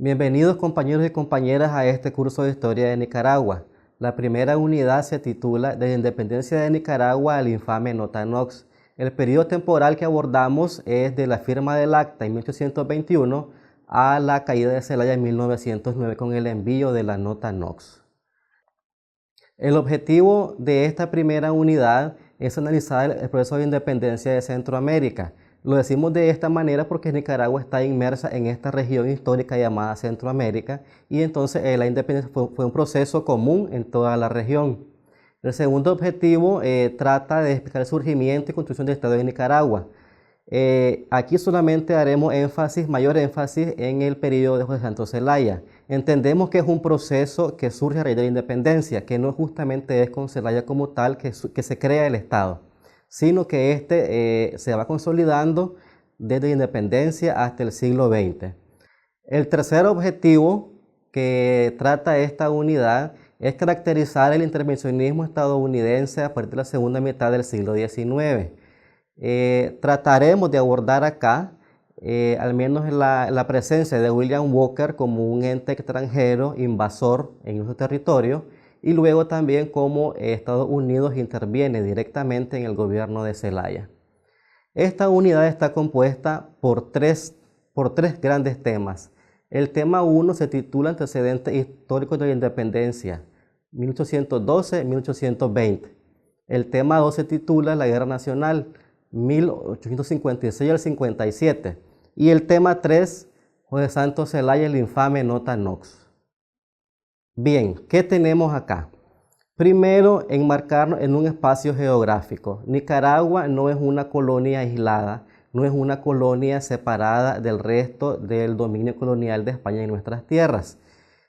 Bienvenidos compañeros y compañeras a este curso de Historia de Nicaragua. La primera unidad se titula De la independencia de Nicaragua al infame Nota Knox. El periodo temporal que abordamos es de la firma del acta en 1821 a la caída de Celaya en 1909 con el envío de la Nota Knox. El objetivo de esta primera unidad es analizar el proceso de independencia de Centroamérica. Lo decimos de esta manera porque Nicaragua está inmersa en esta región histórica llamada Centroamérica y entonces la independencia fue un proceso común en toda la región. El segundo objetivo trata de explicar el surgimiento y construcción del Estado de Nicaragua. Aquí solamente haremos mayor énfasis en el periodo de José Santos Zelaya. Entendemos que es un proceso que surge a raíz de la independencia, que no justamente es con Zelaya como tal que se crea el Estado, sino que se va consolidando desde la independencia hasta el siglo XX. El tercer objetivo que trata esta unidad es caracterizar el intervencionismo estadounidense a partir de la segunda mitad del siglo XIX. Trataremos de abordar acá al menos la presencia de William Walker como un ente extranjero invasor en nuestro territorio y luego también cómo Estados Unidos interviene directamente en el gobierno de Zelaya. Esta unidad está compuesta por tres grandes temas. El tema 1 se titula Antecedentes históricos de la independencia, 1812-1820. El tema 2 se titula La Guerra Nacional, 1856 al 57. Y el tema 3, José Santos Zelaya, el infame Nota Knox. Bien, ¿qué tenemos acá? Primero, enmarcarnos en un espacio geográfico. Nicaragua no es una colonia aislada, no es una colonia separada del resto del dominio colonial de España en nuestras tierras.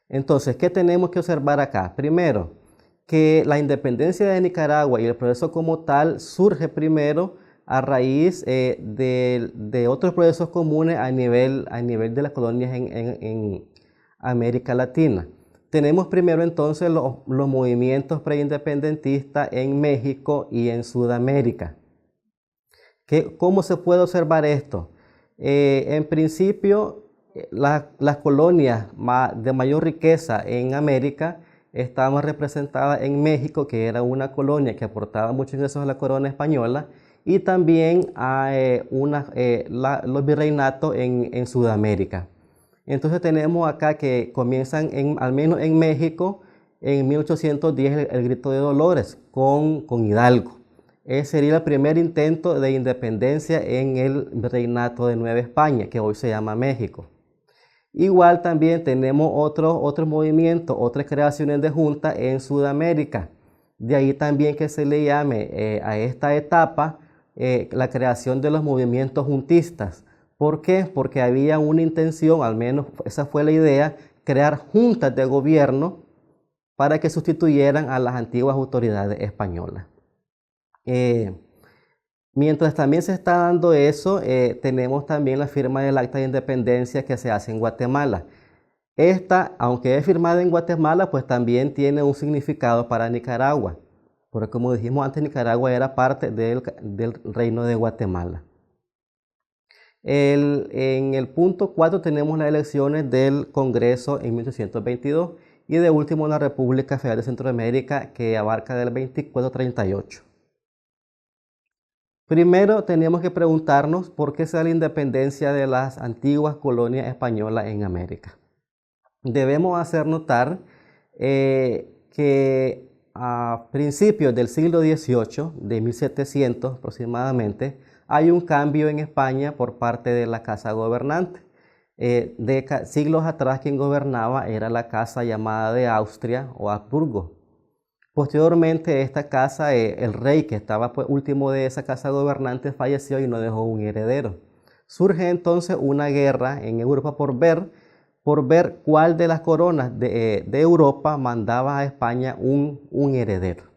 Entonces, ¿qué tenemos que observar acá? Primero, que la independencia de Nicaragua y el proceso como tal surge primero a raíz de otros procesos comunes a nivel de las colonias en América Latina. Tenemos primero entonces los movimientos preindependentistas en México y en Sudamérica. ¿Cómo se puede observar esto? En principio, las colonias de mayor riqueza en América estaban representadas en México, que era una colonia que aportaba muchos ingresos a la corona española, y también a los virreinatos en Sudamérica. Entonces tenemos acá que comienzan, al menos en México, en 1810 el grito de Dolores con Hidalgo. Ese sería el primer intento de independencia en el virreinato de Nueva España, que hoy se llama México. Igual también tenemos otros movimientos, otras creaciones de junta en Sudamérica. De ahí también que se le llame a esta etapa la creación de los movimientos juntistas. ¿Por qué? Porque había una intención, al menos esa fue la idea, crear juntas de gobierno para que sustituyeran a las antiguas autoridades españolas. Mientras también se está dando eso, tenemos también la firma del Acta de Independencia que se hace en Guatemala. Esta, aunque es firmada en Guatemala, pues también tiene un significado para Nicaragua, porque como dijimos antes, Nicaragua era parte del reino de Guatemala. En el punto 4 tenemos las elecciones del Congreso en 1822 y de último la República Federal de Centroamérica que abarca del 24 al 38. Primero tenemos que preguntarnos por qué se da la independencia de las antiguas colonias españolas en América. Debemos hacer notar que a principios del siglo XVIII, de 1700 aproximadamente, hay un cambio en España por parte de la casa gobernante. Siglos atrás quien gobernaba era la casa llamada de Austria o Habsburgo. Posteriormente esta casa, el rey que estaba pues, último de esa casa gobernante falleció y no dejó un heredero. Surge entonces una guerra en Europa por ver cuál de las coronas de Europa mandaba a España un heredero.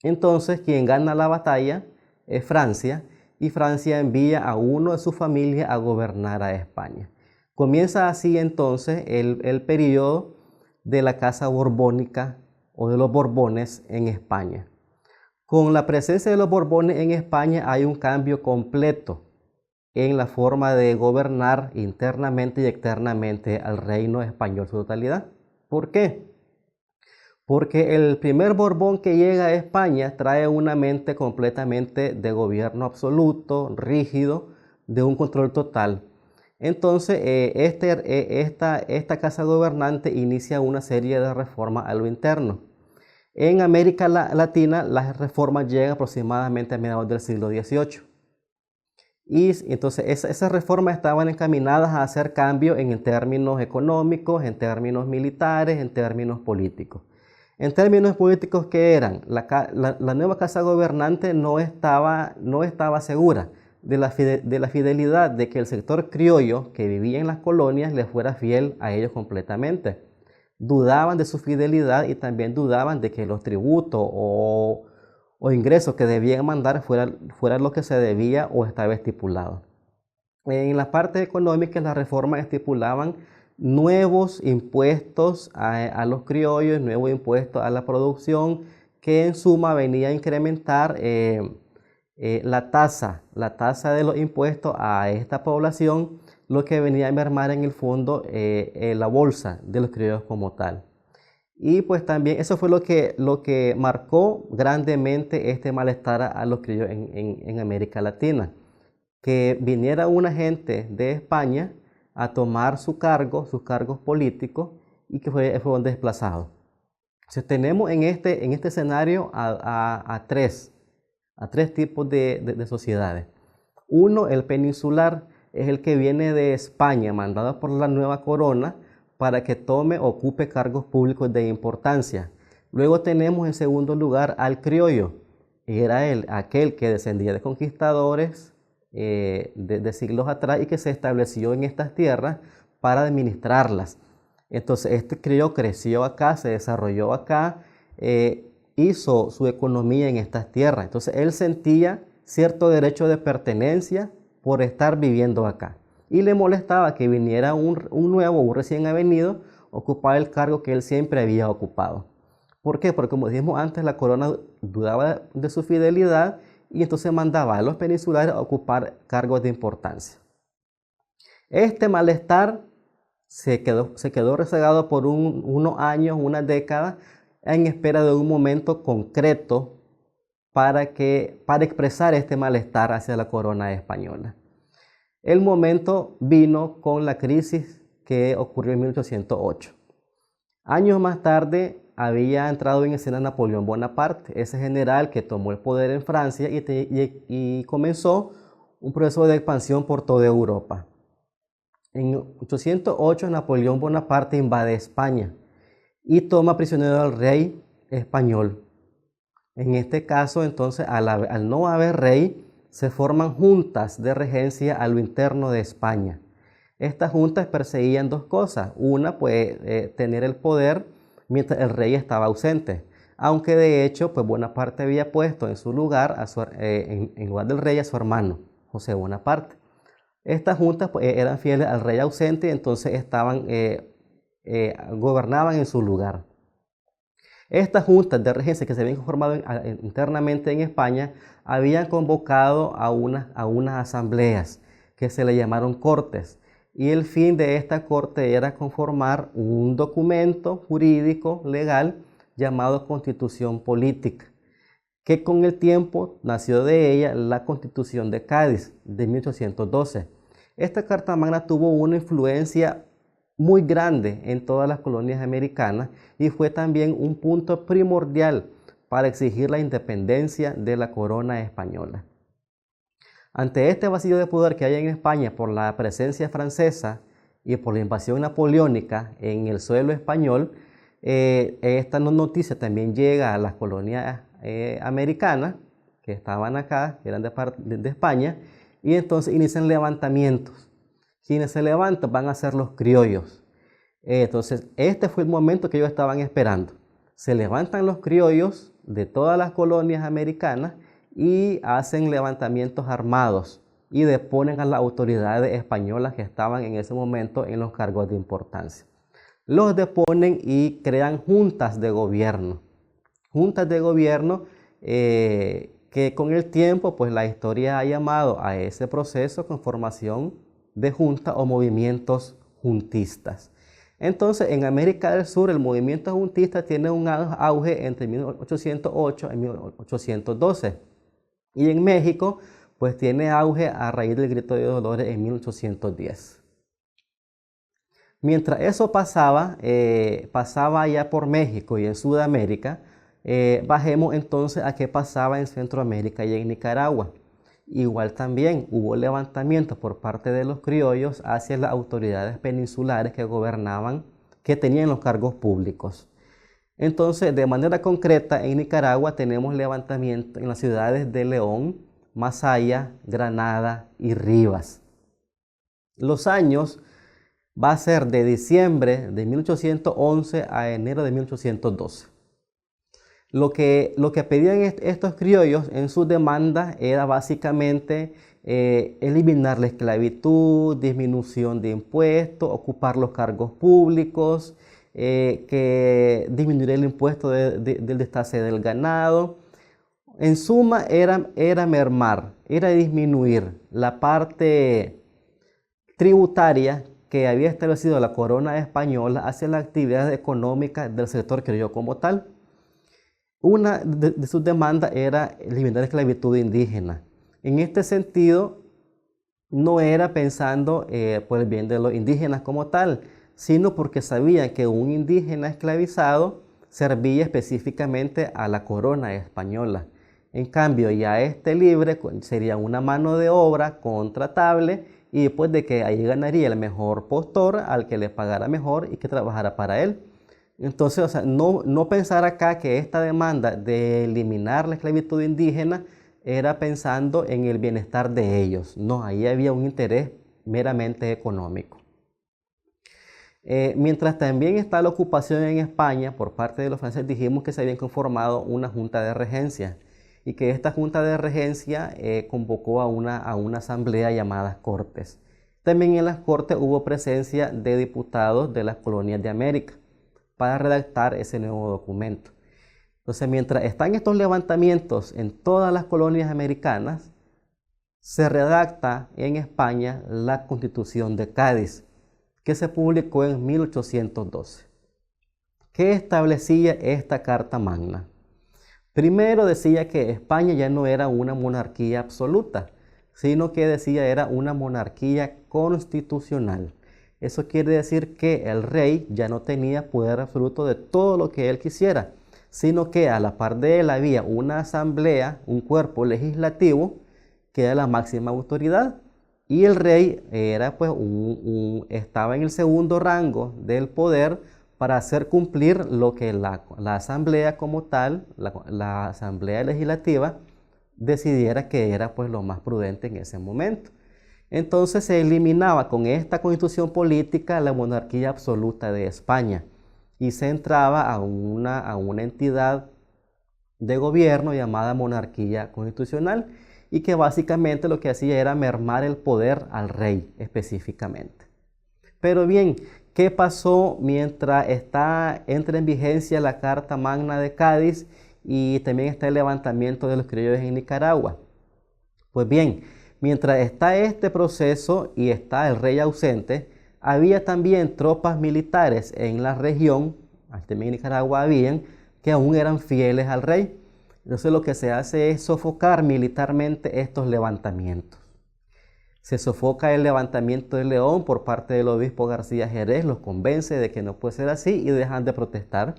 Entonces quien gana la batalla es Francia y Francia envía a uno de su familia a gobernar a España. Comienza así entonces el periodo de la casa borbónica o de los Borbones en España. Con la presencia de los Borbones en España hay un cambio completo en la forma de gobernar internamente y externamente al reino español en su totalidad. ¿Por qué? Porque el primer Borbón que llega a España trae una mente completamente de gobierno absoluto, rígido, de un control total. Entonces, esta casa gobernante inicia una serie de reformas a lo interno. En América Latina, las reformas llegan aproximadamente a mediados del siglo XVIII. Y entonces esas reformas estaban encaminadas a hacer cambios en términos económicos, en términos militares, en términos políticos. En términos políticos, ¿qué eran? La nueva casa gobernante no estaba segura de la fidelidad de que el sector criollo que vivía en las colonias le fuera fiel a ellos completamente. Dudaban de su fidelidad y también dudaban de que los tributos o ingresos que debían mandar fuera lo que se debía o estaba estipulado. En la parte económica, las reformas estipulaban nuevos impuestos a los criollos, nuevos impuestos a la producción, que en suma venía a incrementar la tasa de los impuestos a esta población, lo que venía a mermar en el fondo la bolsa de los criollos como tal. Y pues también eso fue lo que marcó grandemente este malestar a los criollos en América Latina. Que viniera una gente de España a tomar sus cargos políticos y que fueron desplazados. Entonces tenemos en este escenario a tres tipos de sociedades. Uno, el peninsular, es el que viene de España, mandado por la nueva corona, para que ocupe cargos públicos de importancia. Luego tenemos en segundo lugar al criollo, era aquel que descendía de conquistadores de siglos atrás y que se estableció en estas tierras para administrarlas. Entonces este criollo creció acá, se desarrolló acá, hizo su economía en estas tierras. Entonces él sentía cierto derecho de pertenencia por estar viviendo acá. Y le molestaba que viniera un nuevo, un recién avenido, ocupar el cargo que él siempre había ocupado. ¿Por qué? Porque como dijimos antes, la corona dudaba de su fidelidad y entonces mandaba a los peninsulares a ocupar cargos de importancia. Este malestar se quedó rezagado por unos años, unas décadas, en espera de un momento concreto para expresar este malestar hacia la corona española. El momento vino con la crisis que ocurrió en 1808. Años más tarde había entrado en escena Napoleón Bonaparte, ese general que tomó el poder en Francia y comenzó un proceso de expansión por toda Europa. En 1808 Napoleón Bonaparte invade España y toma prisionero al rey español. En este caso, entonces, al no haber rey, se forman juntas de regencia a lo interno de España. Estas juntas perseguían dos cosas. Una, pues, tener el poder mientras el rey estaba ausente. Aunque de hecho, pues Bonaparte había puesto en su lugar, en lugar del rey, a su hermano, José Bonaparte. Estas juntas pues, eran fieles al rey ausente y entonces gobernaban en su lugar. Estas juntas de regencia que se habían formado internamente en España habían convocado a unas asambleas que se le llamaron cortes. Y el fin de esta corte era conformar un documento jurídico legal llamado Constitución Política, que con el tiempo nació de ella la Constitución de Cádiz de 1812. Esta Carta Magna tuvo una influencia muy grande en todas las colonias americanas y fue también un punto primordial para exigir la independencia de la corona española. Ante este vacío de poder que hay en España por la presencia francesa y por la invasión napoleónica en el suelo español, esta noticia también llega a las colonias americanas que estaban acá, que eran de España, y entonces inician levantamientos. Quienes se levantan van a ser los criollos. Entonces, este fue el momento que ellos estaban esperando. Se levantan los criollos de todas las colonias americanas y hacen levantamientos armados y deponen a las autoridades españolas que estaban en ese momento en los cargos de importancia. Los deponen y crean juntas de gobierno. Juntas de gobierno que que con el tiempo pues la historia ha llamado a ese proceso con formación de junta o movimientos juntistas. Entonces, en América del Sur, el movimiento juntista tiene un auge entre 1808 y 1812. Y en México, pues tiene auge a raíz del Grito de Dolores en 1810. Mientras eso pasaba, pasaba allá por México y en Sudamérica, bajemos entonces a qué pasaba en Centroamérica y en Nicaragua. Igual también hubo levantamientos por parte de los criollos hacia las autoridades peninsulares que gobernaban, que tenían los cargos públicos. Entonces, de manera concreta, en Nicaragua tenemos levantamientos en las ciudades de León, Masaya, Granada y Rivas. Los años va a ser de diciembre de 1811 a enero de 1812. Lo que pedían estos criollos en sus demandas era básicamente eliminar la esclavitud, disminución de impuestos, ocupar los cargos públicos, que disminuir el impuesto del destace del ganado. En suma, era mermar, era disminuir la parte tributaria que había establecido la corona española hacia las actividades económicas del sector criollo como tal. Una de sus demandas era eliminar la esclavitud indígena. En este sentido, no era pensando por el bien de los indígenas como tal, sino porque sabían que un indígena esclavizado servía específicamente a la corona española. En cambio, ya este libre sería una mano de obra contratable y después de que ahí ganaría el mejor postor al que le pagara mejor y que trabajara para él. Entonces, o sea, no pensar acá que esta demanda de eliminar la esclavitud indígena era pensando en el bienestar de ellos. No, ahí había un interés meramente económico. Mientras también está la ocupación en España por parte de los franceses, dijimos que se habían conformado una junta de regencia y que esta junta de regencia convocó a una asamblea llamada Cortes. También en las Cortes hubo presencia de diputados de las colonias de América para redactar ese nuevo documento. Entonces, mientras están estos levantamientos en todas las colonias americanas, se redacta en España la Constitución de Cádiz, que se publicó en 1812. ¿Qué establecía esta Carta Magna? Primero decía que España ya no era una monarquía absoluta, sino que decía era una monarquía constitucional. Eso quiere decir que el rey ya no tenía poder absoluto de todo lo que él quisiera, sino que a la par de él había una asamblea, un cuerpo legislativo, que era la máxima autoridad. Y el rey era, pues, estaba en el segundo rango del poder para hacer cumplir lo que la asamblea como tal, la asamblea legislativa, decidiera que era, pues, lo más prudente en ese momento. Entonces se eliminaba con esta constitución política la monarquía absoluta de España y se entraba a una entidad de gobierno llamada monarquía constitucional y que básicamente lo que hacía era mermar el poder al rey específicamente. Pero bien, ¿qué pasó mientras entra en vigencia la Carta Magna de Cádiz y también está el levantamiento de los criollos en Nicaragua? Pues bien, mientras está este proceso y está el rey ausente, había también tropas militares en la región, también en Nicaragua habían, que aún eran fieles al rey. Entonces lo que se hace es sofocar militarmente estos levantamientos. Se sofoca el levantamiento de León por parte del obispo García Jerez, los convence de que no puede ser así y dejan de protestar.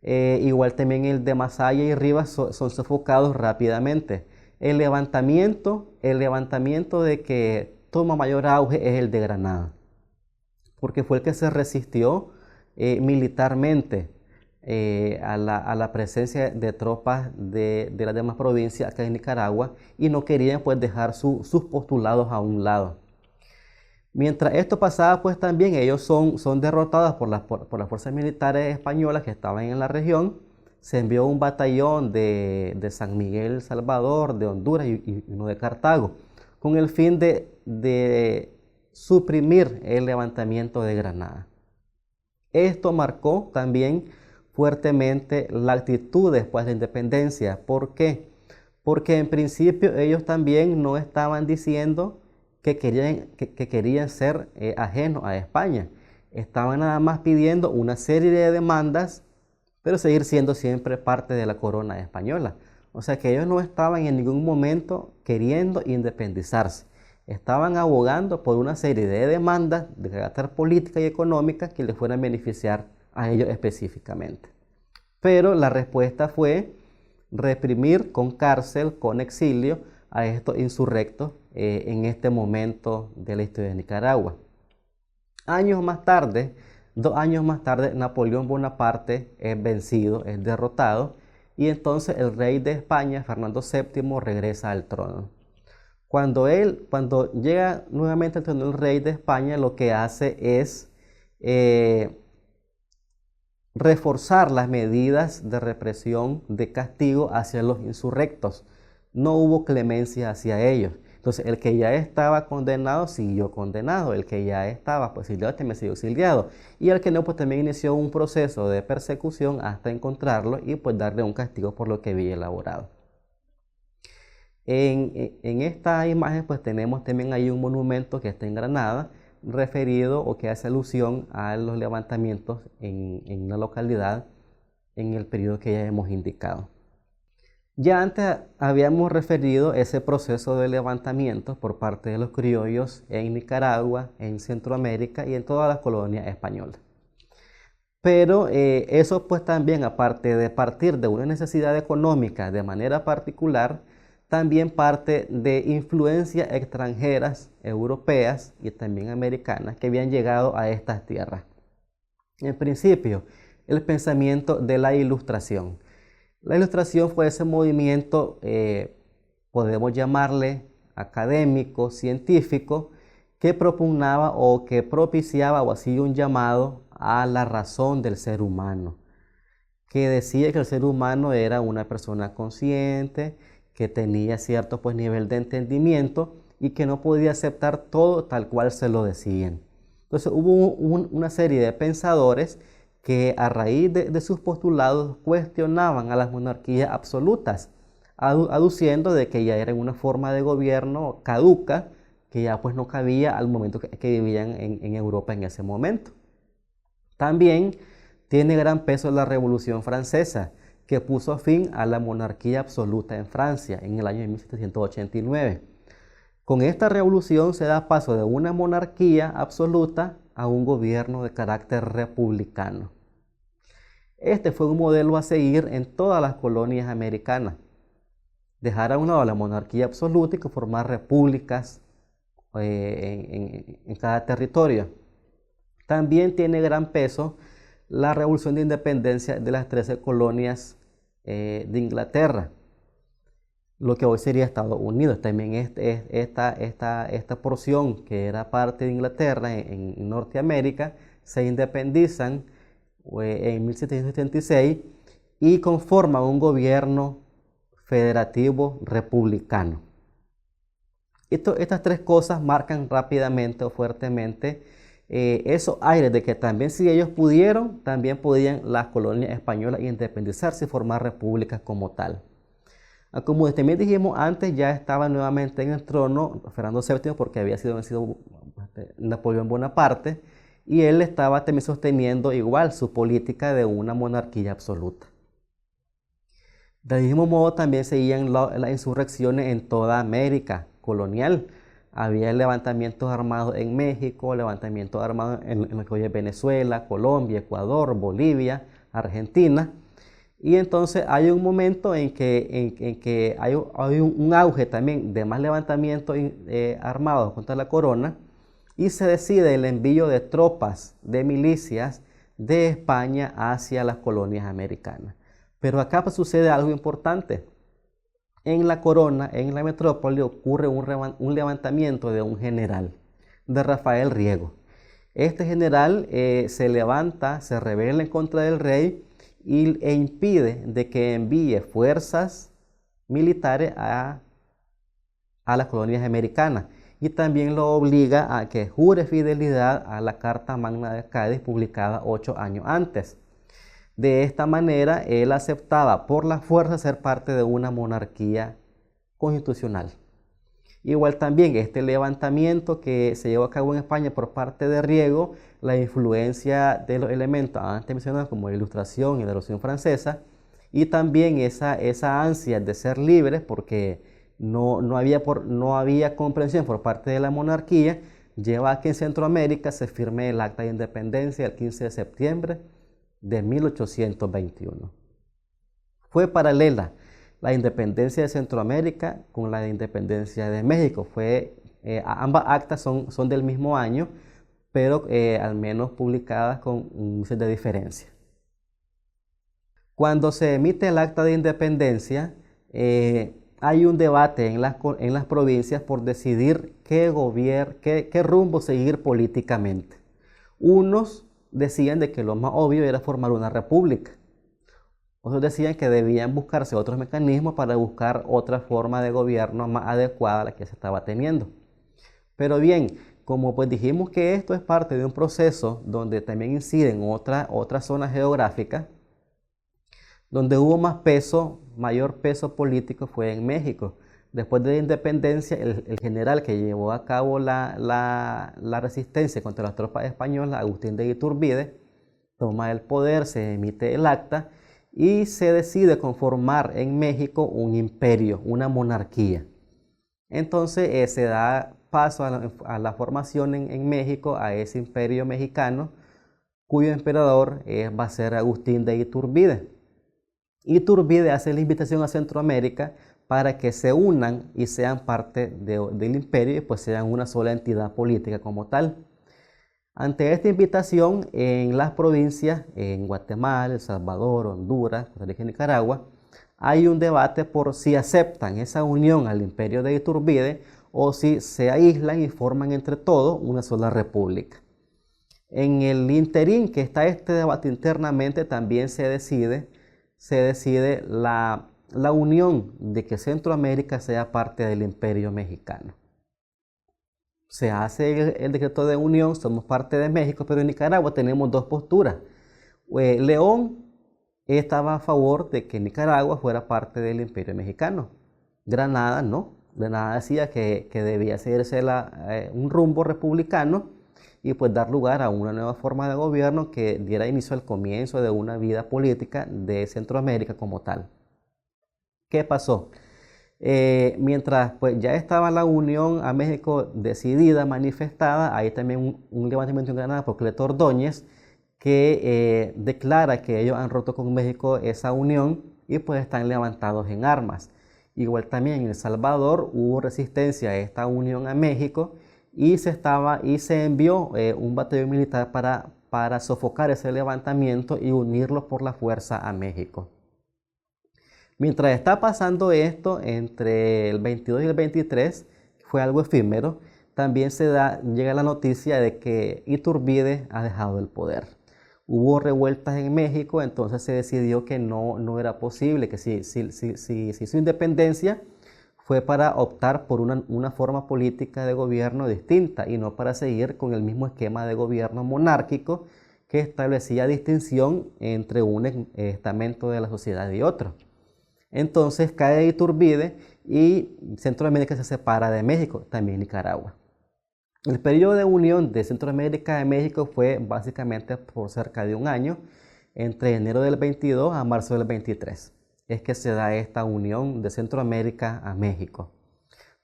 Igual también el de Masaya y Rivas son sofocados rápidamente. El levantamiento de que toma mayor auge es el de Granada, porque fue el que se resistió militarmente a la presencia de tropas de las demás provincias acá en Nicaragua y no querían, pues, dejar sus postulados a un lado. Mientras esto pasaba, pues también ellos son derrotados por las fuerzas militares españolas que estaban en la región. Se envió un batallón de San Miguel Salvador, de Honduras y uno de Cartago, con el fin de suprimir el levantamiento de Granada. Esto marcó también fuertemente la actitud después de la independencia. ¿Por qué? porque en principio ellos también no estaban diciendo que querían ser ajenos a España. Estaban nada más pidiendo una serie de demandas, pero seguir siendo siempre parte de la corona española. O sea que ellos no estaban en ningún momento queriendo independizarse. Estaban abogando por una serie de demandas de carácter política y económica que les fueran a beneficiar a ellos específicamente. Pero la respuesta fue reprimir con cárcel, con exilio a estos insurrectos en este momento de la historia de Nicaragua. Años más tarde, 2 años más tarde, Napoleón Bonaparte es vencido, es derrotado, y entonces el rey de España, Fernando VII, regresa al trono. Cuando llega nuevamente al trono el rey de España, lo que hace es reforzar las medidas de represión, de castigo hacia los insurrectos. No hubo clemencia hacia ellos. Entonces, el que ya estaba condenado siguió condenado, el que ya estaba exiliado también siguió exiliado, y el que no, pues también inició un proceso de persecución hasta encontrarlo y pues darle un castigo por lo que había elaborado. En esta imagen pues tenemos también ahí un monumento que está en Granada, referido o que hace alusión a los levantamientos en la localidad en el periodo que ya hemos indicado. Ya antes habíamos referido ese proceso de levantamientos por parte de los criollos en Nicaragua, en Centroamérica y en todas las colonias españolas. Pero eso pues también, aparte de partir de una necesidad económica de manera particular, también parte de influencias extranjeras, europeas y también americanas que habían llegado a estas tierras. En principio, el pensamiento de la Ilustración. La Ilustración fue ese movimiento, podemos llamarle académico, científico, que propugnaba o que propiciaba o hacía un llamado a la razón del ser humano, que decía que el ser humano era una persona consciente, que tenía cierto pues, nivel de entendimiento y que no podía aceptar todo tal cual se lo decían. Entonces hubo una serie de pensadores que a raíz de sus postulados cuestionaban a las monarquías absolutas, aduciendo de que ya eran una forma de gobierno caduca, que ya pues no cabía al momento que vivían en Europa en ese momento. También tiene gran peso la Revolución Francesa, que puso fin a la monarquía absoluta en Francia en el año 1789. Con esta revolución se da paso de una monarquía absoluta a un gobierno de carácter republicano. Este fue un modelo a seguir en todas las colonias americanas. Dejar a un lado la monarquía absoluta y formar repúblicas en cada territorio. También tiene gran peso la revolución de independencia de las 13 colonias de Inglaterra, lo que hoy sería Estados Unidos. También esta porción que era parte de Inglaterra en Norteamérica se independizan en 1776 y conforman un gobierno federativo republicano. Estas tres cosas marcan rápidamente o fuertemente esos aires de que también si ellos pudieron, también podían las colonias españolas independizarse y formar repúblicas como tal. Como también dijimos antes, ya estaba nuevamente en el trono Fernando VII porque había sido vencido Napoleón Bonaparte y él estaba también sosteniendo igual su política de una monarquía absoluta. Del mismo modo también seguían las insurrecciones en toda América colonial. Había levantamientos armados en México, levantamientos armados en lo que hoy es Venezuela, Colombia, Ecuador, Bolivia, Argentina. Y entonces hay un momento en que hay un auge también de más levantamientos armados contra la corona y se decide el envío de tropas, de milicias de España hacia las colonias americanas. Pero acá pues, sucede algo importante. En la corona, en la metrópoli, ocurre un levantamiento de un general, de Rafael Riego. Este general se levanta, se rebela en contra del rey e impide de que envíe fuerzas militares a las colonias americanas y también lo obliga a que jure fidelidad a la Carta Magna de Cádiz publicada 8 años antes. De esta manera, él aceptaba por la fuerza ser parte de una monarquía constitucional. Igual también este levantamiento que se llevó a cabo en España por parte de Riego, la influencia de los elementos antes mencionados como la Ilustración y la Revolución Francesa, y también esa ansia de ser libres porque no había comprensión por parte de la monarquía, lleva a que en Centroamérica se firme el Acta de Independencia el 15 de septiembre de 1821. Fue paralela la independencia de Centroamérica con la independencia de México. Ambas actas son del mismo año, pero al menos publicadas con un set de diferencia. Cuando se emite el acta de independencia, hay un debate en las provincias por decidir qué rumbo seguir políticamente. Unos decían de que lo más obvio era formar una república. Otros decían que debían buscarse otros mecanismos para buscar otra forma de gobierno más adecuada a la que se estaba teniendo. Pero bien, como pues dijimos que esto es parte de un proceso donde también inciden otras zonas geográficas, donde hubo mayor peso político fue en México. Después de la independencia, el general que llevó a cabo la resistencia contra las tropas españolas, Agustín de Iturbide, toma el poder, se emite el acta y se decide conformar en México un imperio, una monarquía. Entonces se da paso a la formación en México, a ese imperio mexicano, cuyo emperador va a ser Agustín de Iturbide. Iturbide hace la invitación a Centroamérica para que se unan y sean parte del imperio y pues sean una sola entidad política como tal. Ante esta invitación, en las provincias, en Guatemala, El Salvador, Honduras, Costa Rica y Nicaragua, hay un debate por si aceptan esa unión al imperio de Iturbide o si se aíslan y forman entre todos una sola república. En el interín que está este debate internamente también se decide la unión de que Centroamérica sea parte del imperio mexicano. Se hace el decreto de unión, somos parte de México, pero en Nicaragua tenemos dos posturas. León estaba a favor de que Nicaragua fuera parte del imperio mexicano. Granada no. Granada decía que debía seguirse un rumbo republicano y pues dar lugar a una nueva forma de gobierno que diera inicio al comienzo de una vida política de Centroamérica como tal. ¿Qué pasó? Mientras pues ya estaba la unión a México decidida, manifestada, hay también un levantamiento en Granada por Cleto Ordóñez que declara que ellos han roto con México esa unión y pues están levantados en armas. Igual también en El Salvador hubo resistencia a esta unión a México y se envió un batallón militar para sofocar ese levantamiento y unirlos por la fuerza a México. Mientras está pasando esto, entre el 22 y el 23, fue algo efímero, también llega la noticia de que Iturbide ha dejado el poder. Hubo revueltas en México, entonces se decidió que no era posible, que si su independencia fue para optar por una forma política de gobierno distinta y no para seguir con el mismo esquema de gobierno monárquico que establecía distinción entre un estamento de la sociedad y otro. Entonces cae Iturbide y Centroamérica se separa de México, también Nicaragua. El periodo de unión de Centroamérica y México fue básicamente por cerca de un año, entre enero del 22 a marzo del 23. Es que se da esta unión de Centroamérica a México.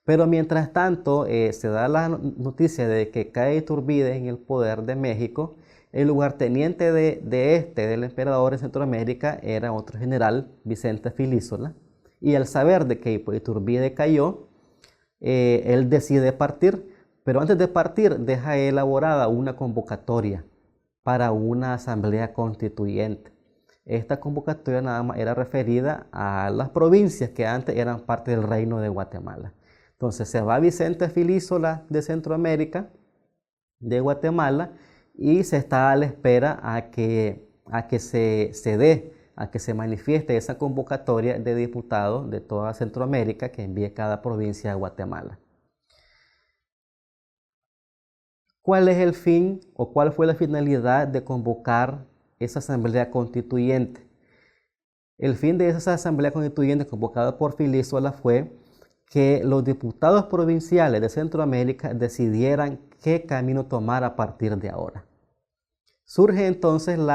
Pero mientras tanto se da la noticia de que cae Iturbide en el poder de México. El lugarteniente del emperador en Centroamérica era otro general, Vicente Filísola, y al saber de que Iturbide cayó, él decide partir, pero antes de partir deja elaborada una convocatoria para una asamblea constituyente. Esta convocatoria nada más era referida a las provincias que antes eran parte del reino de Guatemala. Entonces se va Vicente Filísola de Centroamérica, de Guatemala, y se está a la espera a que se manifieste esa convocatoria de diputados de toda Centroamérica que envíe cada provincia a Guatemala. ¿Cuál es el fin o cuál fue la finalidad de convocar esa asamblea constituyente? El fin de esa asamblea constituyente convocada por Filísola fue que los diputados provinciales de Centroamérica decidieran qué camino tomar a partir de ahora. Surge entonces el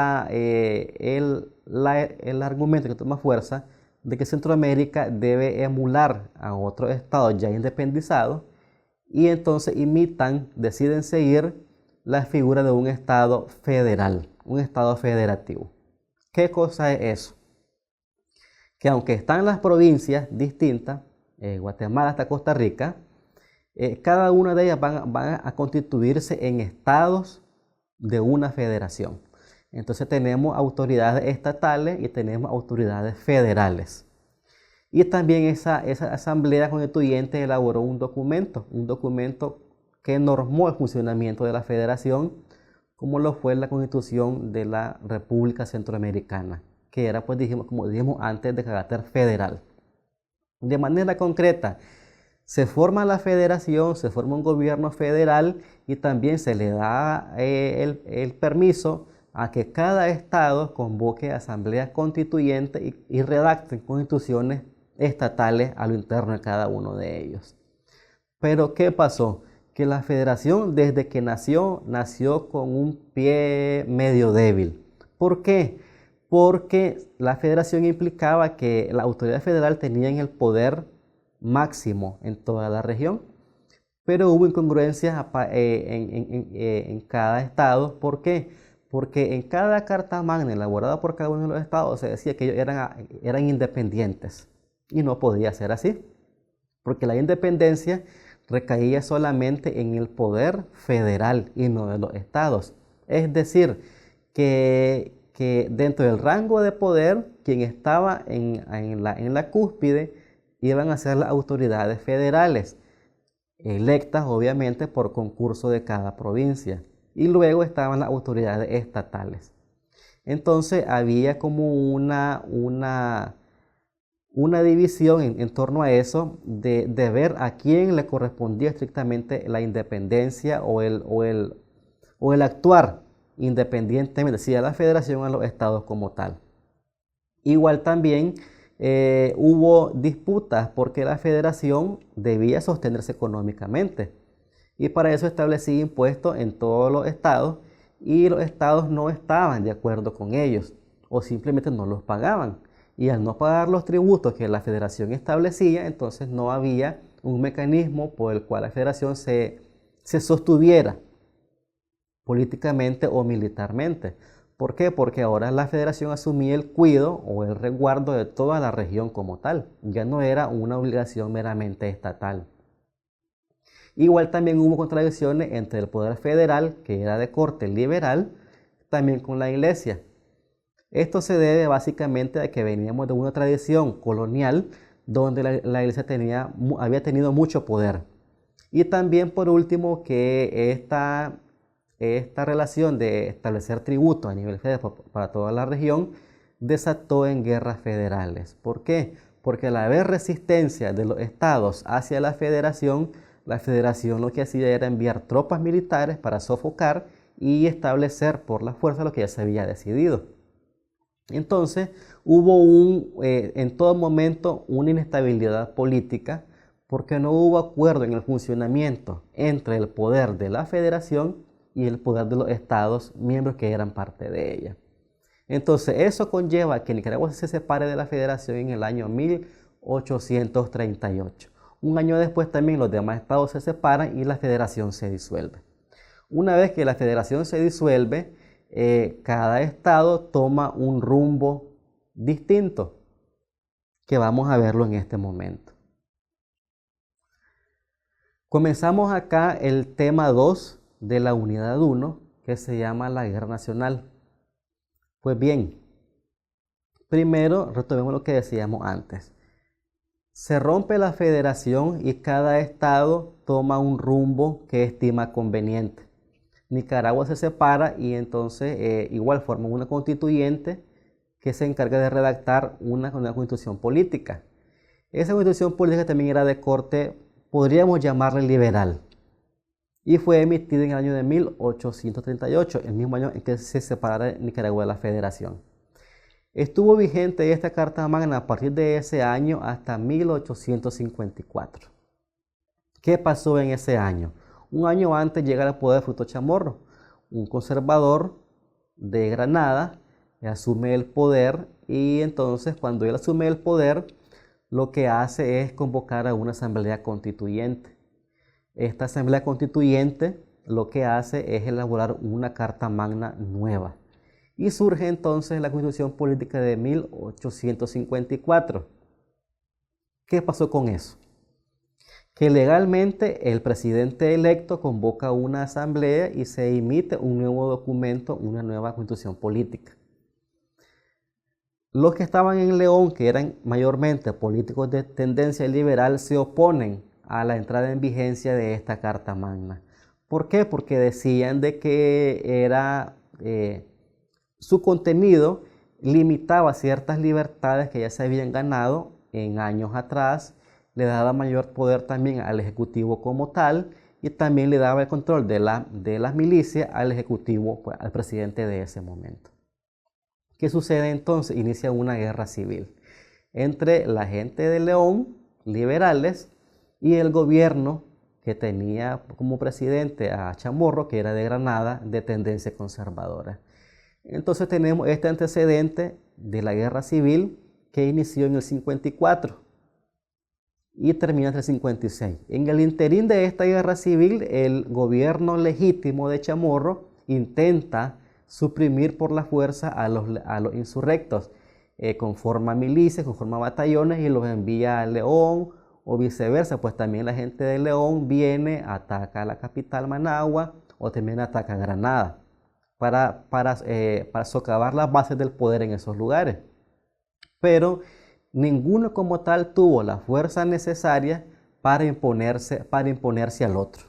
argumento que toma fuerza de que Centroamérica debe emular a otros estados ya independizados y entonces deciden seguir la figura de un estado federal, un estado federativo. ¿Qué cosa es eso? Que aunque están las provincias distintas, Guatemala hasta Costa Rica, cada una de ellas van a constituirse en estados de una federación. Entonces tenemos autoridades estatales y tenemos autoridades federales. Y también esa asamblea constituyente elaboró un documento que normó el funcionamiento de la federación, como lo fue la Constitución de la República Centroamericana, que era, pues como dijimos antes, de carácter federal. De manera concreta, se forma la federación, se forma un gobierno federal y también se le da el permiso a que cada estado convoque asambleas constituyentes y redacten constituciones estatales a lo interno de cada uno de ellos. Pero ¿qué pasó? Que la federación desde que nació con un pie medio débil. ¿Por qué? Porque la federación implicaba que la autoridad federal tenía el poder máximo en toda la región, pero hubo incongruencias en cada estado. ¿Por qué? Porque en cada carta magna elaborada por cada uno de los estados se decía que ellos eran independientes y no podía ser así, porque la independencia recaía solamente en el poder federal y no de los estados. Es decir, que dentro del rango de poder, quien estaba en la cúspide iban a ser las autoridades federales, electas obviamente por concurso de cada provincia, y luego estaban las autoridades estatales. Entonces había como una división en torno a eso de ver a quién le correspondía estrictamente la independencia o el actuar independientemente, si a la federación o a los estados como tal. Igual también hubo disputas porque la federación debía sostenerse económicamente y para eso establecía impuestos en todos los estados y los estados no estaban de acuerdo con ellos o simplemente no los pagaban. Y al no pagar los tributos que la federación establecía, entonces no había un mecanismo por el cual la federación se sostuviera políticamente o militarmente. ¿Por qué? Porque ahora la federación asumía el cuidado o el resguardo de toda la región como tal. Ya no era una obligación meramente estatal. Igual también hubo contradicciones entre el poder federal, que era de corte liberal, también con la iglesia. Esto se debe básicamente a que veníamos de una tradición colonial donde la iglesia había tenido mucho poder. Y también por último que esta relación de establecer tributos a nivel federal para toda la región desató en guerras federales. ¿Por qué? Porque al haber resistencia de los estados hacia la federación lo que hacía era enviar tropas militares para sofocar y establecer por la fuerza lo que ya se había decidido. Entonces hubo en todo momento una inestabilidad política porque no hubo acuerdo en el funcionamiento entre el poder de la federación y el poder de los estados miembros que eran parte de ella. Entonces eso conlleva que Nicaragua se separe de la federación en el año 1838. Un año después también los demás estados se separan y la federación se disuelve. Una vez que la federación se disuelve, cada estado toma un rumbo distinto, que vamos a verlo en este momento. Comenzamos acá el tema 2 de la unidad 1, que se llama la Guerra Nacional. Pues bien, primero retomemos lo que decíamos antes. Se rompe la federación y cada estado toma un rumbo que estima conveniente. Nicaragua se separa y entonces igual forma una constituyente que se encarga de redactar una constitución política. Esa constitución política también era de corte, podríamos llamarle liberal, y fue emitida en el año de 1838, el mismo año en que se separa Nicaragua de la federación. Estuvo vigente esta Carta Magna a partir de ese año hasta 1854. ¿Qué pasó en ese año? Un año antes llega al poder Fruto Chamorro, un conservador de Granada, asume el poder y entonces cuando él asume el poder, lo que hace es convocar a una asamblea constituyente. Esta asamblea constituyente lo que hace es elaborar una Carta Magna nueva. Y surge entonces la Constitución Política de 1854. ¿Qué pasó con eso? Que legalmente el presidente electo convoca una asamblea y se emite un nuevo documento, una nueva Constitución Política. Los que estaban en León, que eran mayormente políticos de tendencia liberal, se oponen a la entrada en vigencia de esta Carta Magna. ¿Por qué? Porque decían de que era... su contenido limitaba ciertas libertades que ya se habían ganado en años atrás, le daba mayor poder también al Ejecutivo como tal y también le daba el control de las milicias al Ejecutivo, pues, al presidente de ese momento. ¿Qué sucede entonces? Inicia una guerra civil entre la gente de León, liberales, y el gobierno que tenía como presidente a Chamorro, que era de Granada, de tendencia conservadora. Entonces tenemos este antecedente de la guerra civil que inició en el 54 y termina en el 56. En el interín de esta guerra civil, el gobierno legítimo de Chamorro intenta suprimir por la fuerza a los insurrectos, conforma milicias, conforma batallones y los envía a León o viceversa, pues también la gente de León viene, ataca a la capital Managua o también ataca a Granada para socavar las bases del poder en esos lugares. Pero ninguno como tal tuvo la fuerza necesaria para imponerse al otro.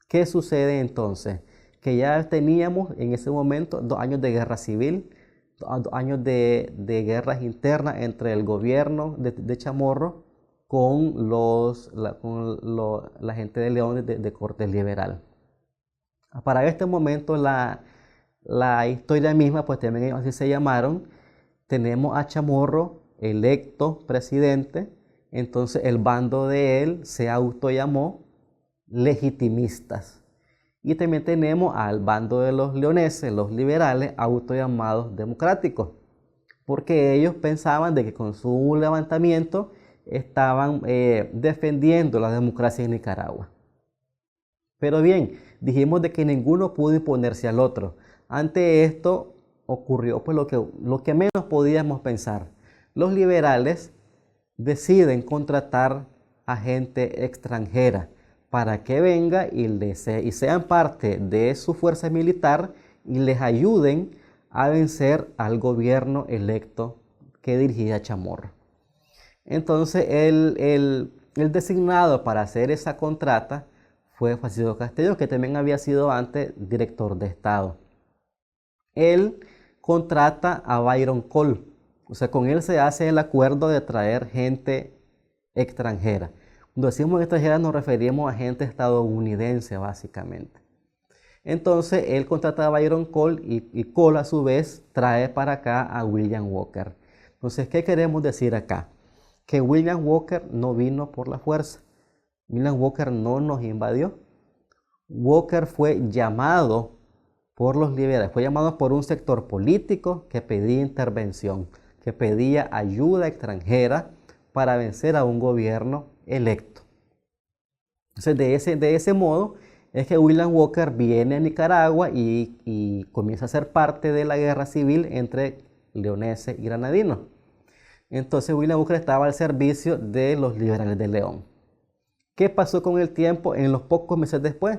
¿Qué sucede entonces? Que ya teníamos en ese momento 2 años de guerra civil, 2 años de guerras internas entre el gobierno de Chamorro con la gente de León de corte liberal. Para este momento la historia misma, pues también así se llamaron. Tenemos a Chamorro electo presidente, entonces el bando de él se autollamó legitimistas. Y también tenemos al bando de los leoneses, los liberales, autollamados democráticos, porque ellos pensaban de que con su levantamiento estaban defendiendo la democracia en Nicaragua. Pero bien, dijimos de que ninguno pudo imponerse al otro. Ante esto ocurrió pues lo que menos podíamos pensar. Los liberales deciden contratar a gente extranjera para que venga y sean parte de su fuerza militar y les ayuden a vencer al gobierno electo que dirigía Chamorro. Entonces el designado para hacer esa contrata fue Francisco Castellón, que también había sido antes director de Estado. Él contrata a Byron Cole, o sea, con él se hace el acuerdo de traer gente extranjera. Cuando decimos extranjera nos referimos a gente estadounidense básicamente. Entonces él contrata a Byron Cole y Cole a su vez trae para acá a William Walker. Entonces, ¿qué queremos decir acá? Que William Walker no vino por la fuerza. William Walker no nos invadió. Walker fue llamado por los liberales, fue llamado por un sector político que pedía intervención, que pedía ayuda extranjera para vencer a un gobierno electo. Entonces, de ese modo es que William Walker viene a Nicaragua y comienza a ser parte de la guerra civil entre leoneses y granadinos. Entonces William Walker estaba al servicio de los liberales de León. ¿Qué pasó con el tiempo en los pocos meses después?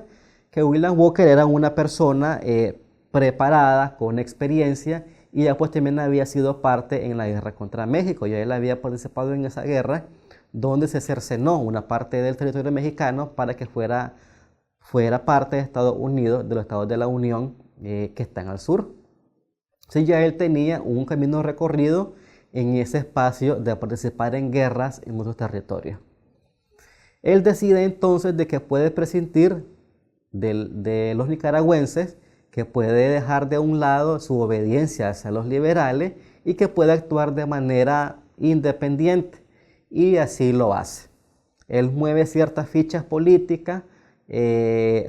Que William Walker era una persona preparada, con experiencia, y ya pues también había sido parte en la guerra contra México. Ya él había participado en esa guerra donde se cercenó una parte del territorio mexicano para que fuera parte de Estados Unidos, de los estados de la Unión que están al sur. Entonces ya él tenía un camino recorrido en ese espacio de participar en guerras en otros territorios. Él decide entonces de que puede prescindir de los nicaragüenses, que puede dejar de un lado su obediencia hacia los liberales y que puede actuar de manera independiente, y así lo hace. Él mueve ciertas fichas políticas.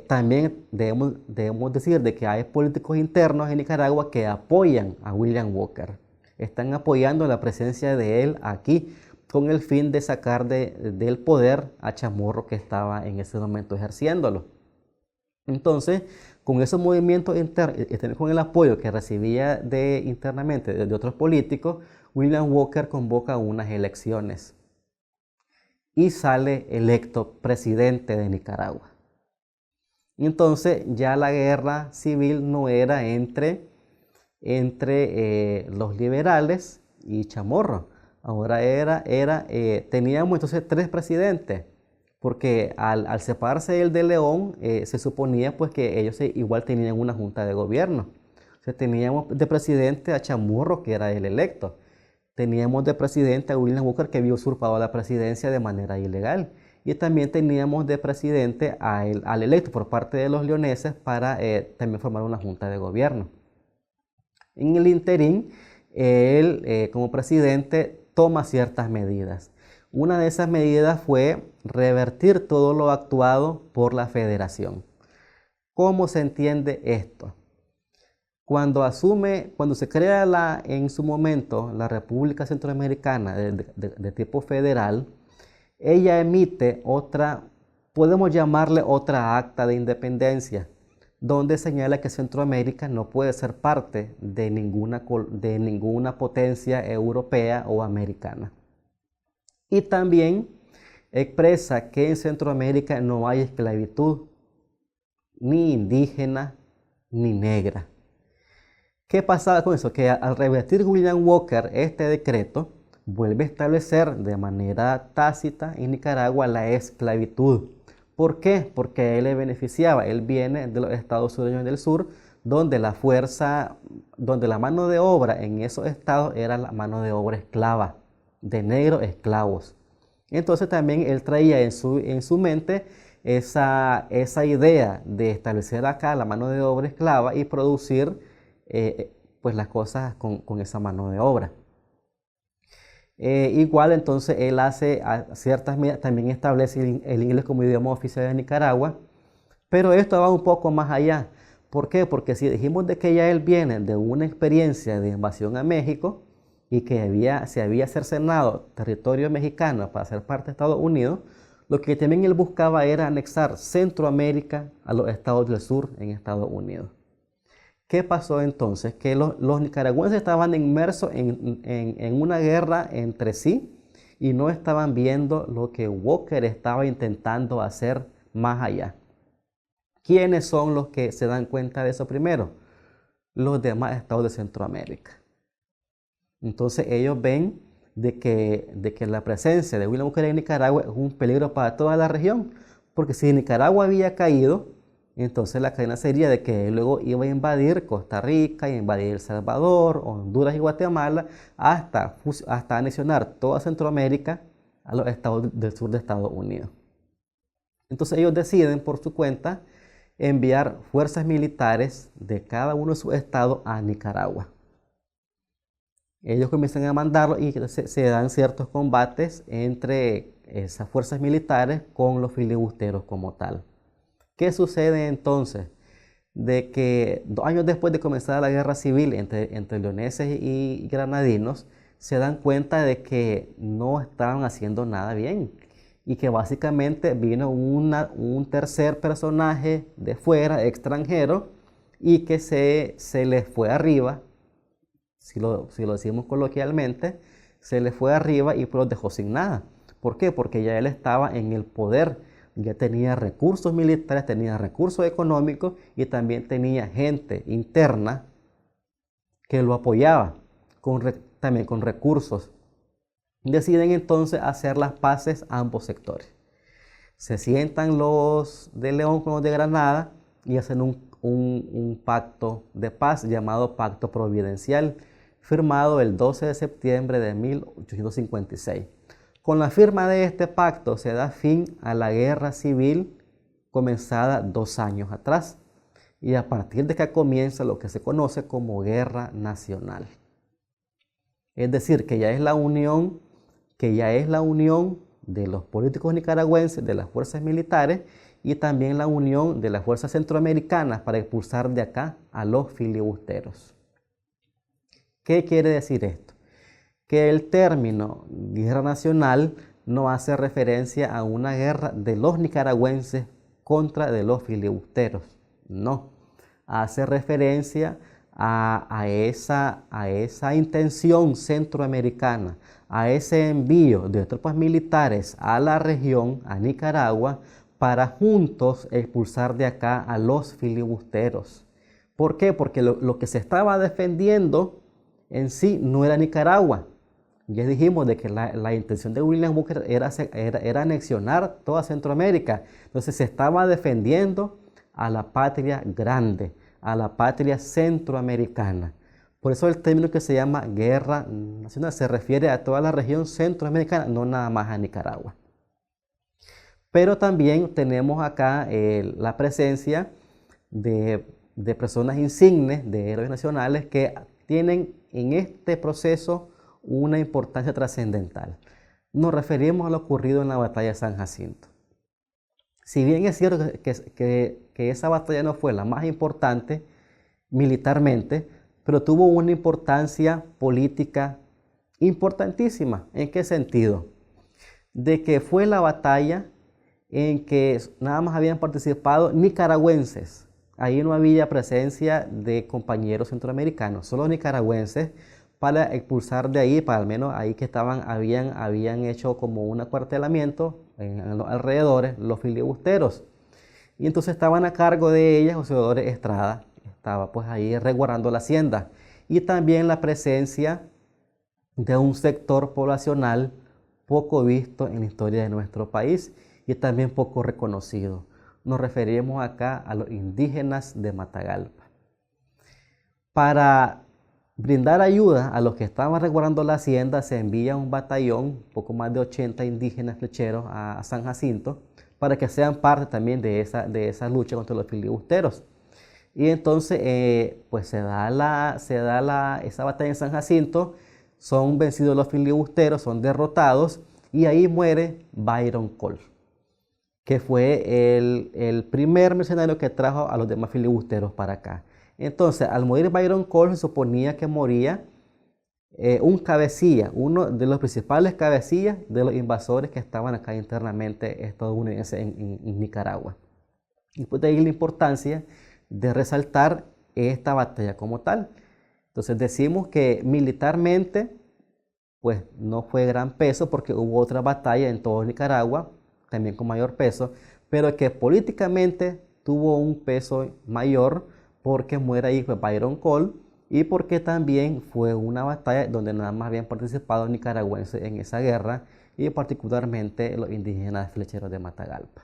También debemos decir de que hay políticos internos en Nicaragua que apoyan a William Walker. Están apoyando la presencia de él aquí con el fin de sacar del poder a Chamorro, que estaba en ese momento ejerciéndolo. Entonces, con esos movimientos internos y con el apoyo que recibía internamente de otros políticos, William Walker convoca unas elecciones y sale electo presidente de Nicaragua. Entonces ya la guerra civil no era entre los liberales y Chamorro. Ahora teníamos entonces 3 presidentes, porque al separarse él de León, se suponía pues que ellos igual tenían una junta de gobierno. O sea, teníamos de presidente a Chamorro, que era el electo. Teníamos de presidente a William Walker, que había usurpado la presidencia de manera ilegal. Y también teníamos de presidente al electo por parte de los leoneses para también formar una junta de gobierno. En el interín, él como presidente toma ciertas medidas. Una de esas medidas fue revertir todo lo actuado por la federación. ¿Cómo se entiende esto? Cuando se crea en su momento la República Centroamericana de tipo federal, ella emite podemos llamarle otra acta de independencia, donde señala que Centroamérica no puede ser parte de ninguna potencia europea o americana. Y también expresa que en Centroamérica no hay esclavitud, ni indígena, ni negra. ¿Qué pasaba con eso? Que al revertir William Walker este decreto, vuelve a establecer de manera tácita en Nicaragua la esclavitud. ¿Por qué? Porque a él le beneficiaba. Él viene de los estados sureños del sur, donde donde la mano de obra en esos estados era la mano de obra esclava, de negros esclavos. Entonces también él traía en su mente esa idea de establecer acá la mano de obra esclava y producir pues las cosas con esa mano de obra. Igual entonces él hace ciertas medidas, también establece el inglés como idioma oficial de Nicaragua, pero esto va un poco más allá. ¿Por qué? Porque si dijimos de que ya él viene de una experiencia de invasión a México y que se había cercenado territorio mexicano para ser parte de Estados Unidos, lo que también él buscaba era anexar Centroamérica a los estados del sur en Estados Unidos. ¿Qué pasó entonces? Que los nicaragüenses estaban inmersos en una guerra entre sí y no estaban viendo lo que Walker estaba intentando hacer más allá. ¿Quiénes son los que se dan cuenta de eso primero? Los demás estados de Centroamérica. Entonces ellos ven de que la presencia de William Walker en Nicaragua es un peligro para toda la región, porque si Nicaragua había caído, entonces la cadena sería de que luego iba a invadir Costa Rica, iba a invadir El Salvador, Honduras y Guatemala, hasta anexionar toda Centroamérica a los estados del sur de Estados Unidos. Entonces ellos deciden por su cuenta enviar fuerzas militares de cada uno de sus estados a Nicaragua. Ellos comienzan a mandarlo y se dan ciertos combates entre esas fuerzas militares con los filibusteros como tal. ¿Qué sucede entonces? De que 2 años después de comenzar la guerra civil entre leoneses y granadinos, se dan cuenta de que no estaban haciendo nada bien y que básicamente vino un tercer personaje de fuera, extranjero, y que se les fue arriba, si lo decimos coloquialmente, se les fue arriba y los dejó sin nada. ¿Por qué? Porque ya él estaba en el poder. Ya tenía recursos militares, tenía recursos económicos y también tenía gente interna que lo apoyaba, también con recursos. Deciden entonces hacer las paces a ambos sectores. Se sientan los de León con los de Granada y hacen un pacto de paz llamado Pacto Providencial, firmado el 12 de septiembre de 1856. Con la firma de este pacto se da fin a la guerra civil comenzada 2 años atrás y a partir de que comienza lo que se conoce como Guerra Nacional. Es decir, que ya es la unión, de los políticos nicaragüenses, de las fuerzas militares y también la unión de las fuerzas centroamericanas para expulsar de acá a los filibusteros. ¿Qué quiere decir esto? Que el término guerra nacional no hace referencia a una guerra de los nicaragüenses contra de los filibusteros, no, hace referencia a esa intención centroamericana, a ese envío de tropas militares a la región, a Nicaragua, para juntos expulsar de acá a los filibusteros. ¿Por qué? Porque lo que se estaba defendiendo en sí no era Nicaragua. Ya dijimos de que la intención de William Booker era anexionar toda Centroamérica. Entonces se estaba defendiendo a la patria grande, a la patria centroamericana. Por eso el término que se llama guerra nacional se refiere a toda la región centroamericana, no nada más a Nicaragua. Pero también tenemos acá la presencia de personas insignes, de héroes nacionales que tienen en este proceso una importancia trascendental. Nos referimos a lo ocurrido en la batalla de San Jacinto. Si bien es cierto que esa batalla no fue la más importante militarmente, pero tuvo una importancia política importantísima. ¿En qué sentido? De que fue la batalla en que nada más habían participado nicaragüenses. Ahí no había presencia de compañeros centroamericanos, solo nicaragüenses, para expulsar de ahí, para al menos ahí que estaban, habían hecho como un acuartelamiento en los alrededores, los filibusteros. Y entonces estaban a cargo de ellas José Dolores Estrada, estaba pues ahí resguardando la hacienda. Y también la presencia de un sector poblacional poco visto en la historia de nuestro país y también poco reconocido. Nos referimos acá a los indígenas de Matagalpa. Para brindar ayuda a los que estaban resguardando la hacienda, se envía un batallón, poco más de 80 indígenas flecheros a San Jacinto, para que sean parte también de esa lucha contra los filibusteros. Y entonces, pues esa batalla en San Jacinto, son vencidos los filibusteros, son derrotados, y ahí muere Byron Cole, que fue el primer mercenario que trajo a los demás filibusteros para acá. Entonces, al morir Byron Cole, se suponía que moría un cabecilla, uno de los principales cabecillas de los invasores que estaban acá internamente estadounidenses en Nicaragua. Y pues de ahí la importancia de resaltar esta batalla como tal. Entonces decimos que militarmente, pues no fue gran peso porque hubo otra batalla en todo Nicaragua, también con mayor peso, pero que políticamente tuvo un peso mayor porque muere ahí fue Byron Cole y porque también fue una batalla donde nada más habían participado nicaragüenses en esa guerra y particularmente los indígenas flecheros de Matagalpa.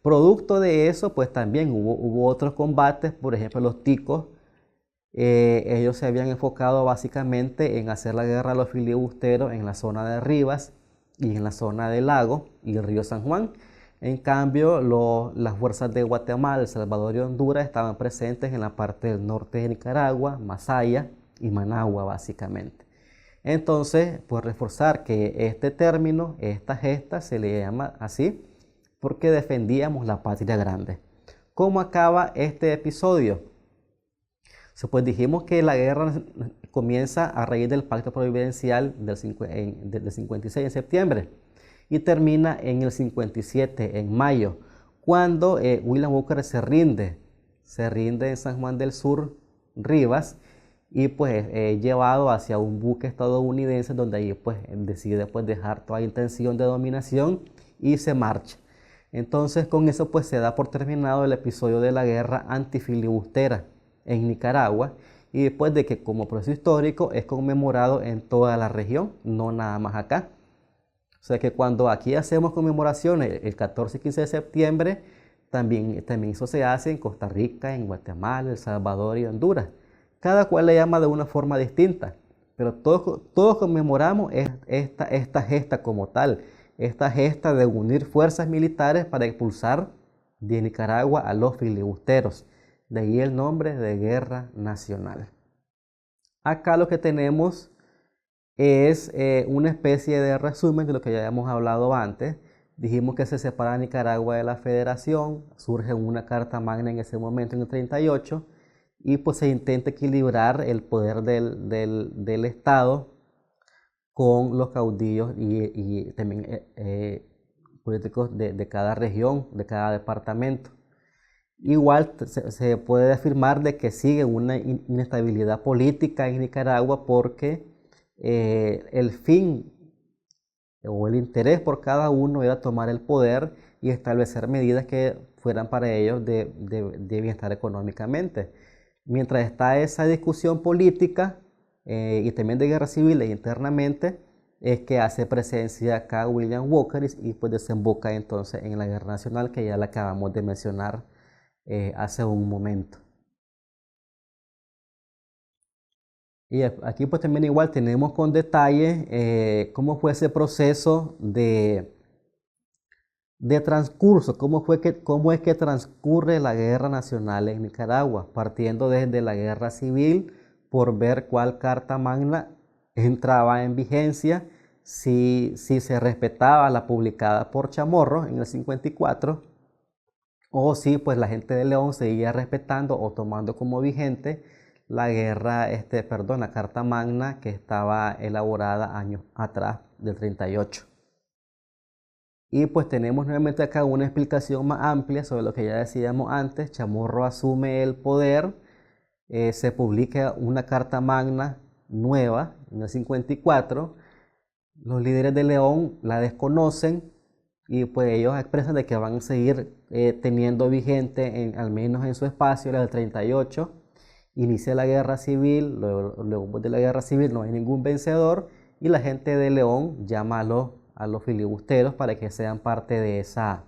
Producto de eso, pues también hubo otros combates, por ejemplo los ticos. Ellos se habían enfocado básicamente en hacer la guerra a los filibusteros en la zona de Rivas y en la zona del lago y el río San Juan. En cambio, las fuerzas de Guatemala, El Salvador y Honduras estaban presentes en la parte del norte de Nicaragua, Masaya y Managua básicamente. Entonces, pues reforzar que este término, esta gesta, se le llama así porque defendíamos la patria grande. ¿Cómo acaba este episodio? Pues dijimos que la guerra comienza a raíz del Pacto Providencial del 56 en septiembre y termina en el 57 en mayo, cuando William Booker se rinde en San Juan del Sur, Rivas, y pues llevado hacia un buque estadounidense donde ahí pues decide pues dejar toda intención de dominación y se marcha. Entonces con eso pues se da por terminado el episodio de la guerra antifilibustera en Nicaragua y después de que como proceso histórico es conmemorado en toda la región, no nada más acá. O sea que cuando aquí hacemos conmemoraciones el 14 y 15 de septiembre, también eso se hace en Costa Rica, en Guatemala, El Salvador y Honduras. Cada cual le llama de una forma distinta, pero todos conmemoramos esta gesta como tal, esta gesta de unir fuerzas militares para expulsar de Nicaragua a los filibusteros. De ahí el nombre de guerra nacional. Acá lo que tenemos es una especie de resumen de lo que ya habíamos hablado antes. Dijimos que se separa Nicaragua de la Federación, surge una Carta Magna en ese momento, en el 38, y pues se intenta equilibrar el poder del Estado con los caudillos y también políticos de cada región, de cada departamento. Igual se puede afirmar de que sigue una inestabilidad política en Nicaragua porque el fin o el interés por cada uno era tomar el poder y establecer medidas que fueran para ellos de bienestar económicamente. Mientras está esa discusión política y también de guerra civil e internamente, es que hace presencia acá William Walker y pues desemboca entonces en la guerra nacional que ya la acabamos de mencionar hace un momento. Y aquí pues también igual tenemos con detalle cómo fue ese proceso de transcurso, cómo es que transcurre la guerra nacional en Nicaragua, partiendo desde la guerra civil por ver cuál carta magna entraba en vigencia, si se respetaba la publicada por Chamorro en el 54, o si pues la gente de León seguía respetando o tomando como vigente la la carta magna que estaba elaborada años atrás del 38. Y pues tenemos nuevamente acá una explicación más amplia sobre lo que ya decíamos antes. Chamorro asume el poder, se publica una carta magna nueva en el 54. Los líderes de León la desconocen y pues ellos expresan de que van a seguir teniendo vigente, al menos en su espacio, la del 38. Inicia la guerra civil, luego de la guerra civil no hay ningún vencedor y la gente de León llama a los filibusteros para que sean parte de esa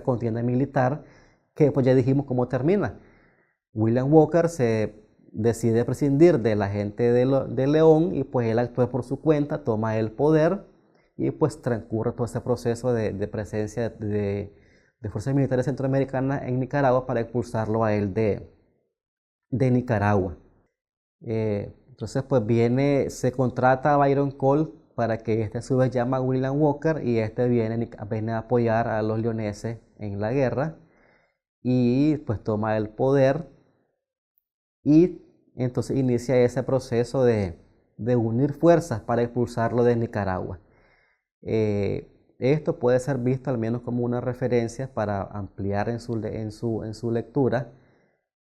contienda militar que pues ya dijimos cómo termina. William Walker se decide prescindir de la gente de León y pues él actúa por su cuenta, toma el poder y pues transcurre todo ese proceso de presencia de fuerzas militares centroamericanas en Nicaragua para expulsarlo a él de Nicaragua. Entonces pues se contrata a Byron Cole para que este a su vez llama a William Walker y este viene a apoyar a los leoneses en la guerra y pues toma el poder y entonces inicia ese proceso de unir fuerzas para expulsarlo de Nicaragua. Esto puede ser visto al menos como una referencia para ampliar en su lectura.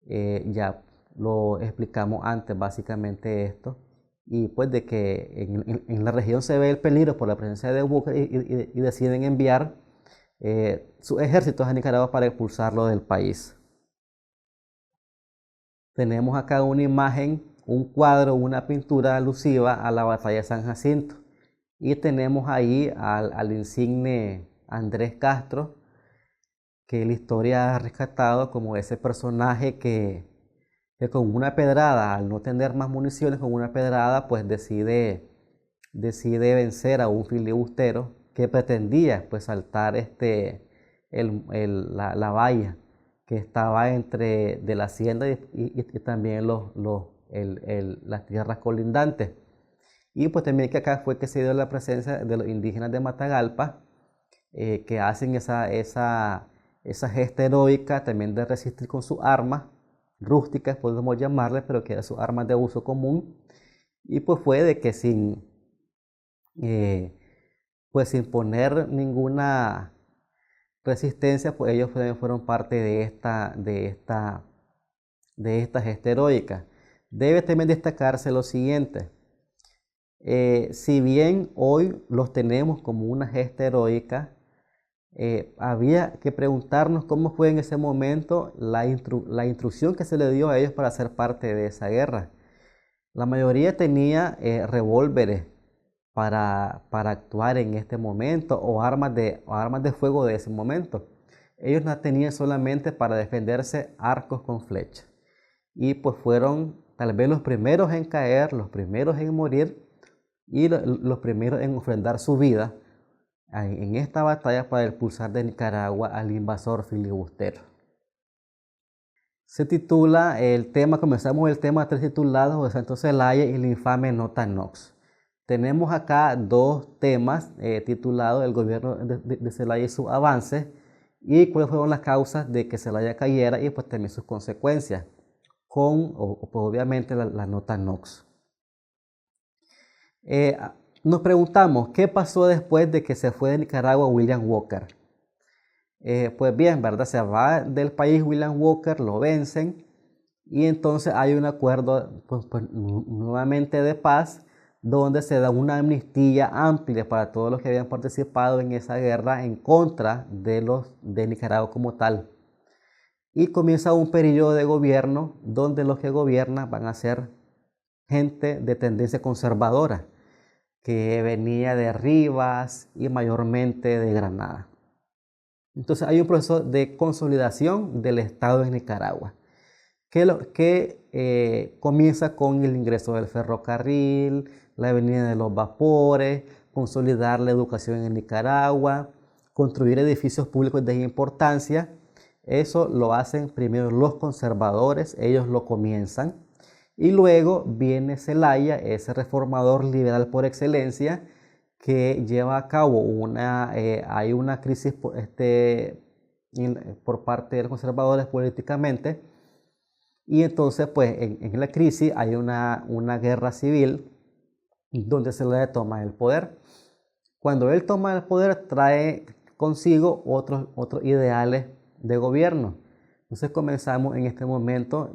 Ya lo explicamos antes básicamente esto. Y pues de que en la región se ve el peligro por la presencia de Walker y deciden enviar sus ejércitos a Nicaragua para expulsarlo del país. Tenemos acá una imagen, un cuadro, una pintura alusiva a la batalla de San Jacinto. Y tenemos ahí al insigne Andrés Castro, que la historia ha rescatado como ese personaje que con una pedrada, al no tener más municiones, con una pedrada, pues decide vencer a un filibustero que pretendía pues saltar la valla que estaba entre de la hacienda y también las tierras colindantes. Y pues también que acá fue que se dio la presencia de los indígenas de Matagalpa, que hacen esa gesta heroica también de resistir con sus armas rústicas, podemos llamarles, pero que eran sus armas de uso común. Y pues fue de que sin poner ninguna resistencia, pues ellos también fueron parte de esta gesta heroica. Debe también destacarse lo siguiente. Si bien hoy los tenemos como una gesta heroica, había que preguntarnos cómo fue en ese momento la instrucción que se le dio a ellos para ser parte de esa guerra. La mayoría tenía revólveres para actuar en este momento o armas de fuego de ese momento. Ellos no tenían solamente para defenderse arcos con flechas. Y pues fueron tal vez los primeros en caer, los primeros en morir y los primeros en ofrendar su vida en esta batalla para expulsar de Nicaragua al invasor filibustero. Se titula el tema, comenzamos el tema 3 titulado José Santos Zelaya y la infame nota Knox. Tenemos acá dos temas titulados El gobierno de Zelaya y su avance y cuáles fueron las causas de que Zelaya cayera y pues también sus consecuencias con pues, obviamente la nota Knox. Nos preguntamos, ¿qué pasó después de que se fue de Nicaragua William Walker? Pues bien, ¿verdad? Se va del país William Walker, lo vencen y entonces hay un acuerdo pues, nuevamente de paz donde se da una amnistía amplia para todos los que habían participado en esa guerra en contra de Nicaragua como tal. Y comienza un periodo de gobierno donde los que gobiernan van a ser gente de tendencia conservadora que venía de Rivas y mayormente de Granada. Entonces hay un proceso de consolidación del Estado en Nicaragua que comienza con el ingreso del ferrocarril, la venida de los vapores, consolidar la educación en Nicaragua, construir edificios públicos de importancia. Eso lo hacen primero los conservadores, ellos lo comienzan. Y luego viene Zelaya, ese reformador liberal por excelencia, que lleva a cabo hay una crisis por parte de los conservadores políticamente. Y entonces, pues, en la crisis hay una guerra civil donde Zelaya toma el poder. Cuando él toma el poder, trae consigo otros ideales de gobierno. Entonces comenzamos en este momento,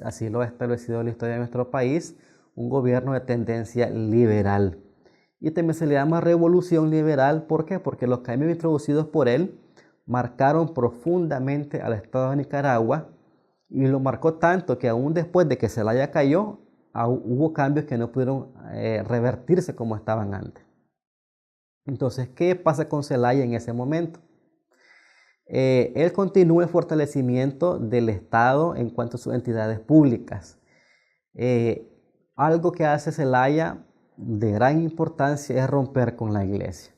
así lo ha establecido la historia de nuestro país, un gobierno de tendencia liberal. Y también se le llama revolución liberal, ¿por qué? Porque los cambios introducidos por él marcaron profundamente al Estado de Nicaragua y lo marcó tanto que aún después de que Zelaya cayó, hubo cambios que no pudieron revertirse como estaban antes. Entonces, ¿qué pasa con Zelaya en ese momento? Él continúa el fortalecimiento del Estado en cuanto a sus entidades públicas. Algo que hace Zelaya de gran importancia es romper con la iglesia.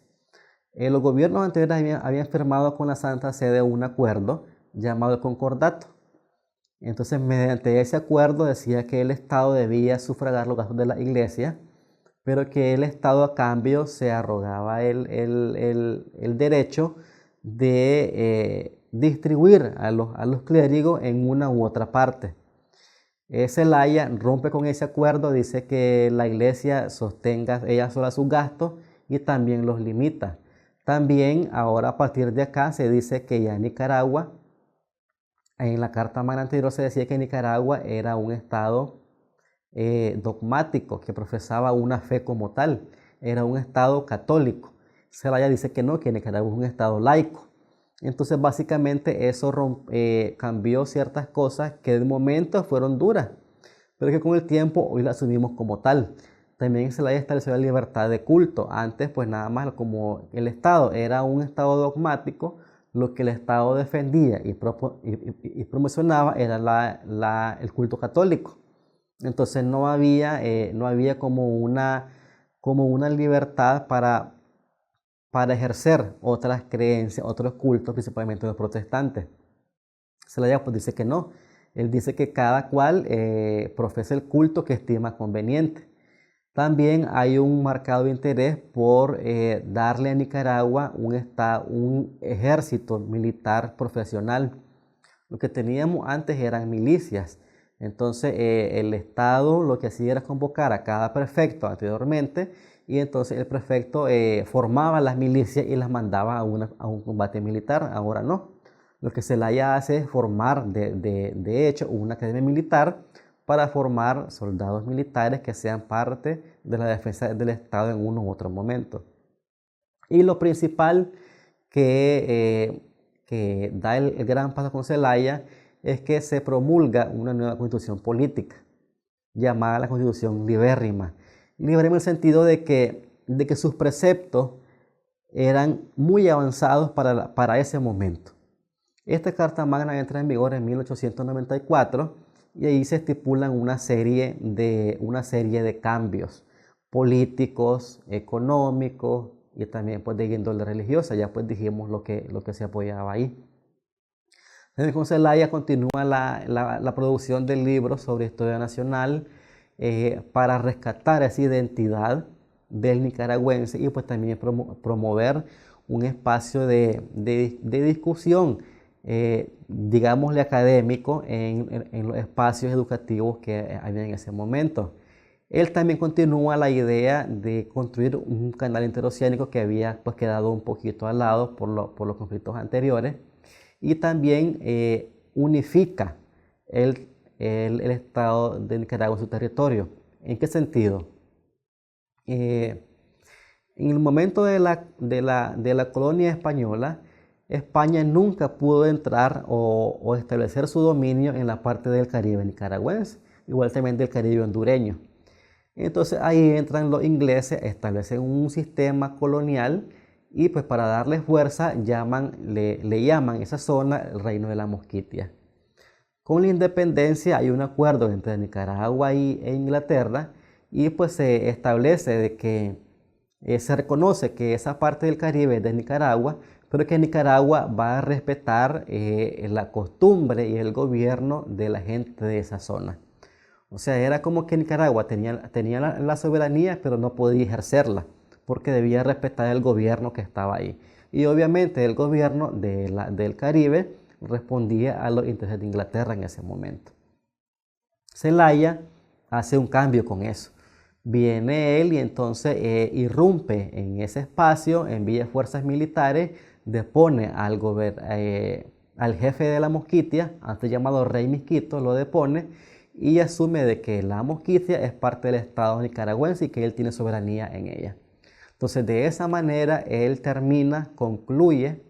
Los gobiernos anteriores habían firmado con la Santa Sede un acuerdo llamado el Concordato. Entonces, mediante ese acuerdo decía que el Estado debía sufragar los gastos de la iglesia, pero que el Estado a cambio se arrogaba el derecho de distribuir a los clérigos en una u otra parte. Zelaya rompe con ese acuerdo, dice que la iglesia sostenga ella sola sus gastos y también los limita. También ahora a partir de acá se dice que ya en Nicaragua, en la Carta Magna anterior se decía que Nicaragua era un estado dogmático, que profesaba una fe como tal, era un estado católico. Zelaya dice que no, que Nicaragua es un estado laico. Entonces básicamente eso cambió ciertas cosas que de momento fueron duras, pero que con el tiempo hoy las asumimos como tal. También Zelaya estableció la libertad de culto. Antes pues nada más como el Estado era un estado dogmático, lo que el Estado defendía y promocionaba era el culto católico. Entonces no había como una libertad para ejercer otras creencias, otros cultos, principalmente los protestantes. Zelaya pues dice que no. Él dice que cada cual profesa el culto que estima conveniente. También hay un marcado interés por darle a Nicaragua un ejército militar profesional. Lo que teníamos antes eran milicias. Entonces el Estado lo que hacía era convocar a cada prefecto anteriormente y entonces el prefecto formaba las milicias y las mandaba a un combate militar. Ahora no. Lo que Zelaya hace es formar de hecho una academia militar para formar soldados militares que sean parte de la defensa del Estado en uno u otro momento. Y lo principal que da el gran paso con Zelaya es que se promulga una nueva constitución política llamada la Constitución Libérrima. Libérrima en el sentido de que sus preceptos eran muy avanzados para ese momento. Esta Carta Magna entra en vigor en 1894 y ahí se estipulan una serie de cambios políticos, económicos y también pues de índole religiosa. Ya pues dijimos lo que se apoyaba ahí. Con Zelaya continúa la producción de libros sobre historia nacional para rescatar esa identidad del nicaragüense y pues también promover un espacio de discusión, digámosle académico, en los espacios educativos que había en ese momento. Él también continúa la idea de construir un canal interoceánico que había pues, quedado un poquito al lado por los conflictos anteriores y también unifica el Estado de Nicaragua en su territorio. ¿En qué sentido? En el momento de la colonia española, España nunca pudo entrar o establecer su dominio en la parte del Caribe nicaragüense, igual también del Caribe hondureño. Entonces ahí entran los ingleses, establecen un sistema colonial y pues para darle fuerza le llaman esa zona el Reino de la Mosquitia. Con la independencia hay un acuerdo entre Nicaragua e Inglaterra y pues se establece de que se reconoce que esa parte del Caribe es de Nicaragua, pero que Nicaragua va a respetar la costumbre y el gobierno de la gente de esa zona. O sea, era como que Nicaragua tenía la soberanía, pero no podía ejercerla, porque debía respetar el gobierno que estaba ahí. Y obviamente el gobierno del Caribe respondía a los intereses de Inglaterra en ese momento. Zelaya hace un cambio con eso. Viene él y entonces irrumpe en ese espacio, envía fuerzas militares, depone al jefe de la Mosquitia, antes llamado Rey Misquito, lo depone y asume de que la Mosquitia es parte del Estado nicaragüense y que él tiene soberanía en ella. Entonces de esa manera él concluye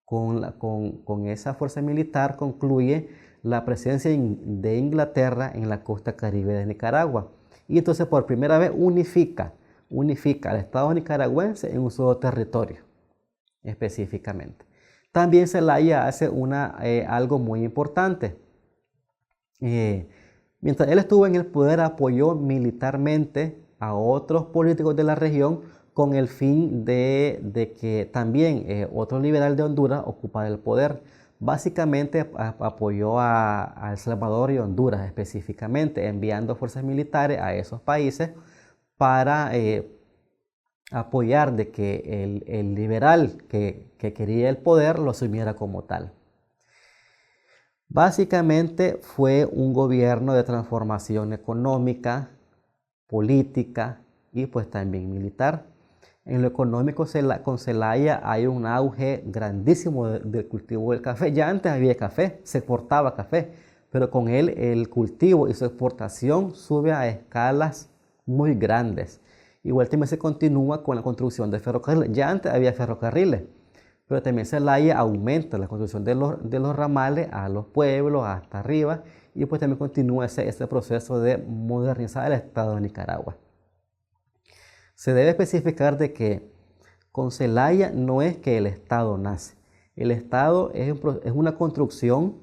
con esa fuerza militar, concluye la presencia de Inglaterra en la costa caribe de Nicaragua. Y entonces por primera vez unifica al Estado nicaragüense en un solo territorio, específicamente. También Zelaya hace algo muy importante. Mientras él estuvo en el poder, apoyó militarmente a otros políticos de la región con el fin de que también otro liberal de Honduras ocupara el poder. Básicamente apoyó a El Salvador y Honduras específicamente, enviando fuerzas militares a esos países para apoyar de que el liberal que quería el poder lo asumiera como tal. Básicamente fue un gobierno de transformación económica, política y pues también militar. En lo económico con Zelaya hay un auge grandísimo del cultivo del café. Ya antes había café, se exportaba café, pero con él el cultivo y su exportación sube a escalas muy grandes. Igual también se continúa con la construcción de ferrocarriles. Ya antes había ferrocarriles, pero también Zelaya aumenta la construcción de los ramales a los pueblos, hasta arriba, y pues también continúa ese proceso de modernizar el Estado de Nicaragua. Se debe especificar de que con Zelaya no es que el Estado nace. El Estado es una construcción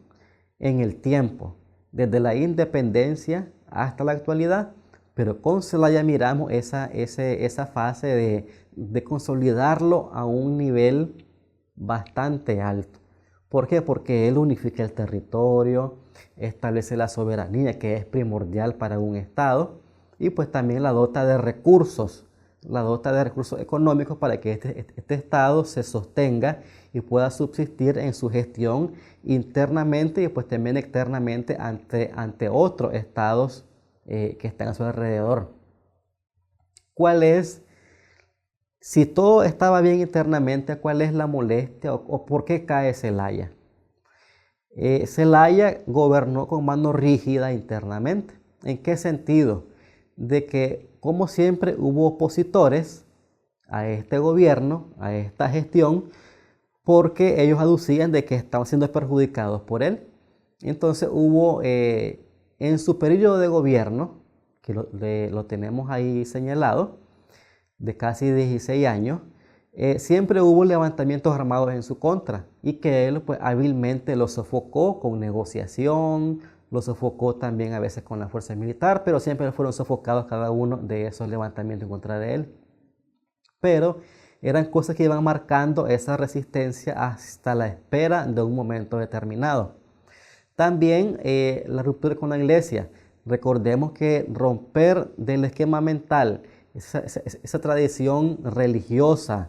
en el tiempo, desde la independencia hasta la actualidad, pero con Zelaya miramos esa fase de consolidarlo a un nivel bastante alto. ¿Por qué? Porque él unifica el territorio, establece la soberanía que es primordial para un Estado y pues también la dota de recursos económicos para que este Estado se sostenga y pueda subsistir en su gestión internamente y pues también externamente ante otros estados que están a su alrededor. Si todo estaba bien internamente, cuál es la molestia o por qué cae Zelaya? Zelaya gobernó con mano rígida internamente. ¿En qué sentido? De que, como siempre, hubo opositores a este gobierno, a esta gestión, porque ellos aducían de que estaban siendo perjudicados por él. Entonces hubo, en su periodo de gobierno, que lo tenemos ahí señalado, de casi 16 años, siempre hubo levantamientos armados en su contra y que él pues, hábilmente lo sofocó con negociación, lo sofocó también a veces con la fuerza militar, pero siempre fueron sofocados cada uno de esos levantamientos en contra de él. Pero Eran cosas que iban marcando esa resistencia hasta la espera de un momento determinado. También la ruptura con la iglesia. Recordemos que romper del esquema mental, esa tradición religiosa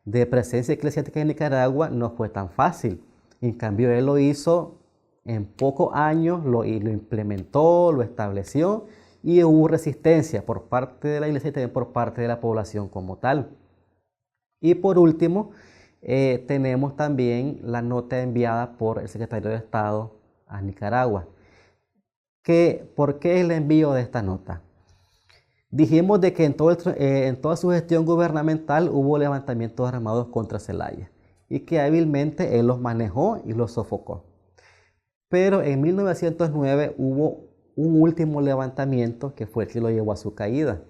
de presencia eclesiástica en Nicaragua no fue tan fácil. En cambio, él lo hizo en pocos años, lo implementó, lo estableció y hubo resistencia por parte de la iglesia y también por parte de la población como tal. Y por último, tenemos también la nota enviada por el secretario de Estado a Nicaragua. ¿Por qué el envío de esta nota? Dijimos de que en toda su gestión gubernamental hubo levantamientos armados contra Zelaya y que hábilmente él los manejó y los sofocó. Pero en 1909 hubo un último levantamiento que fue el que lo llevó a su caída.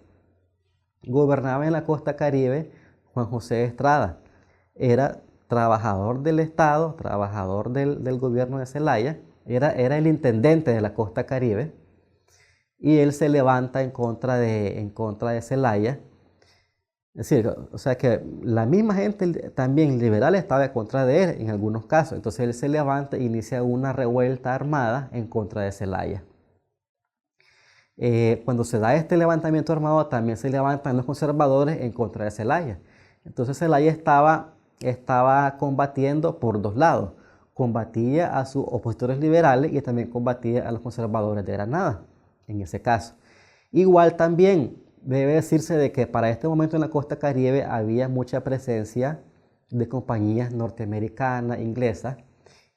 Gobernaba en la costa Caribe Juan José Estrada. Era trabajador del Estado, trabajador del gobierno de Zelaya, era el intendente de la costa Caribe y él se levanta en contra de Zelaya. Es decir, o sea que la misma gente también liberal estaba en contra de él en algunos casos. Entonces él se levanta e inicia una revuelta armada en contra de Zelaya. Cuando se da este levantamiento armado, también se levantan los conservadores en contra de Zelaya. Entonces Zelaya estaba combatiendo por dos lados. Combatía a sus opositores liberales y también combatía a los conservadores de Granada, en ese caso. Igual también debe decirse de que para este momento en la costa Caribe había mucha presencia de compañías norteamericanas, inglesas,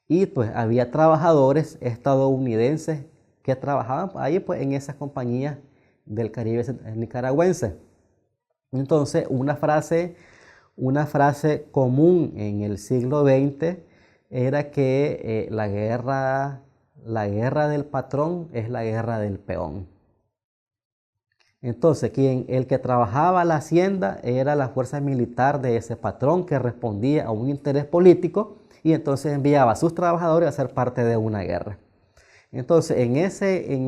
y pues había trabajadores estadounidenses que trabajaban ahí pues en esas compañías del Caribe nicaragüense. Entonces una frase común en el siglo XX era que la guerra del patrón es la guerra del peón. Entonces, el que trabajaba la hacienda era la fuerza militar de ese patrón que respondía a un interés político y entonces enviaba a sus trabajadores a ser parte de una guerra. Entonces, en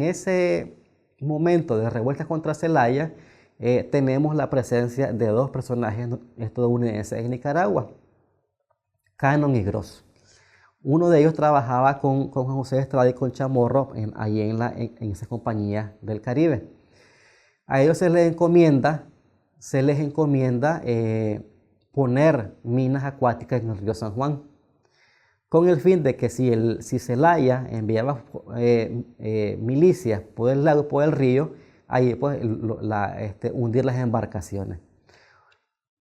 ese momento de revuelta contra Zelaya, tenemos la presencia de dos personajes estadounidenses en Nicaragua, Cannon y Gross. Uno de ellos trabajaba con Juan José Estrada y con Chamorro allí en esa compañía del Caribe. A ellos se les encomienda poner minas acuáticas en el río San Juan, con el fin de que si Zelaya enviaba milicias por el lago, por el río, ahí pues hundir las embarcaciones.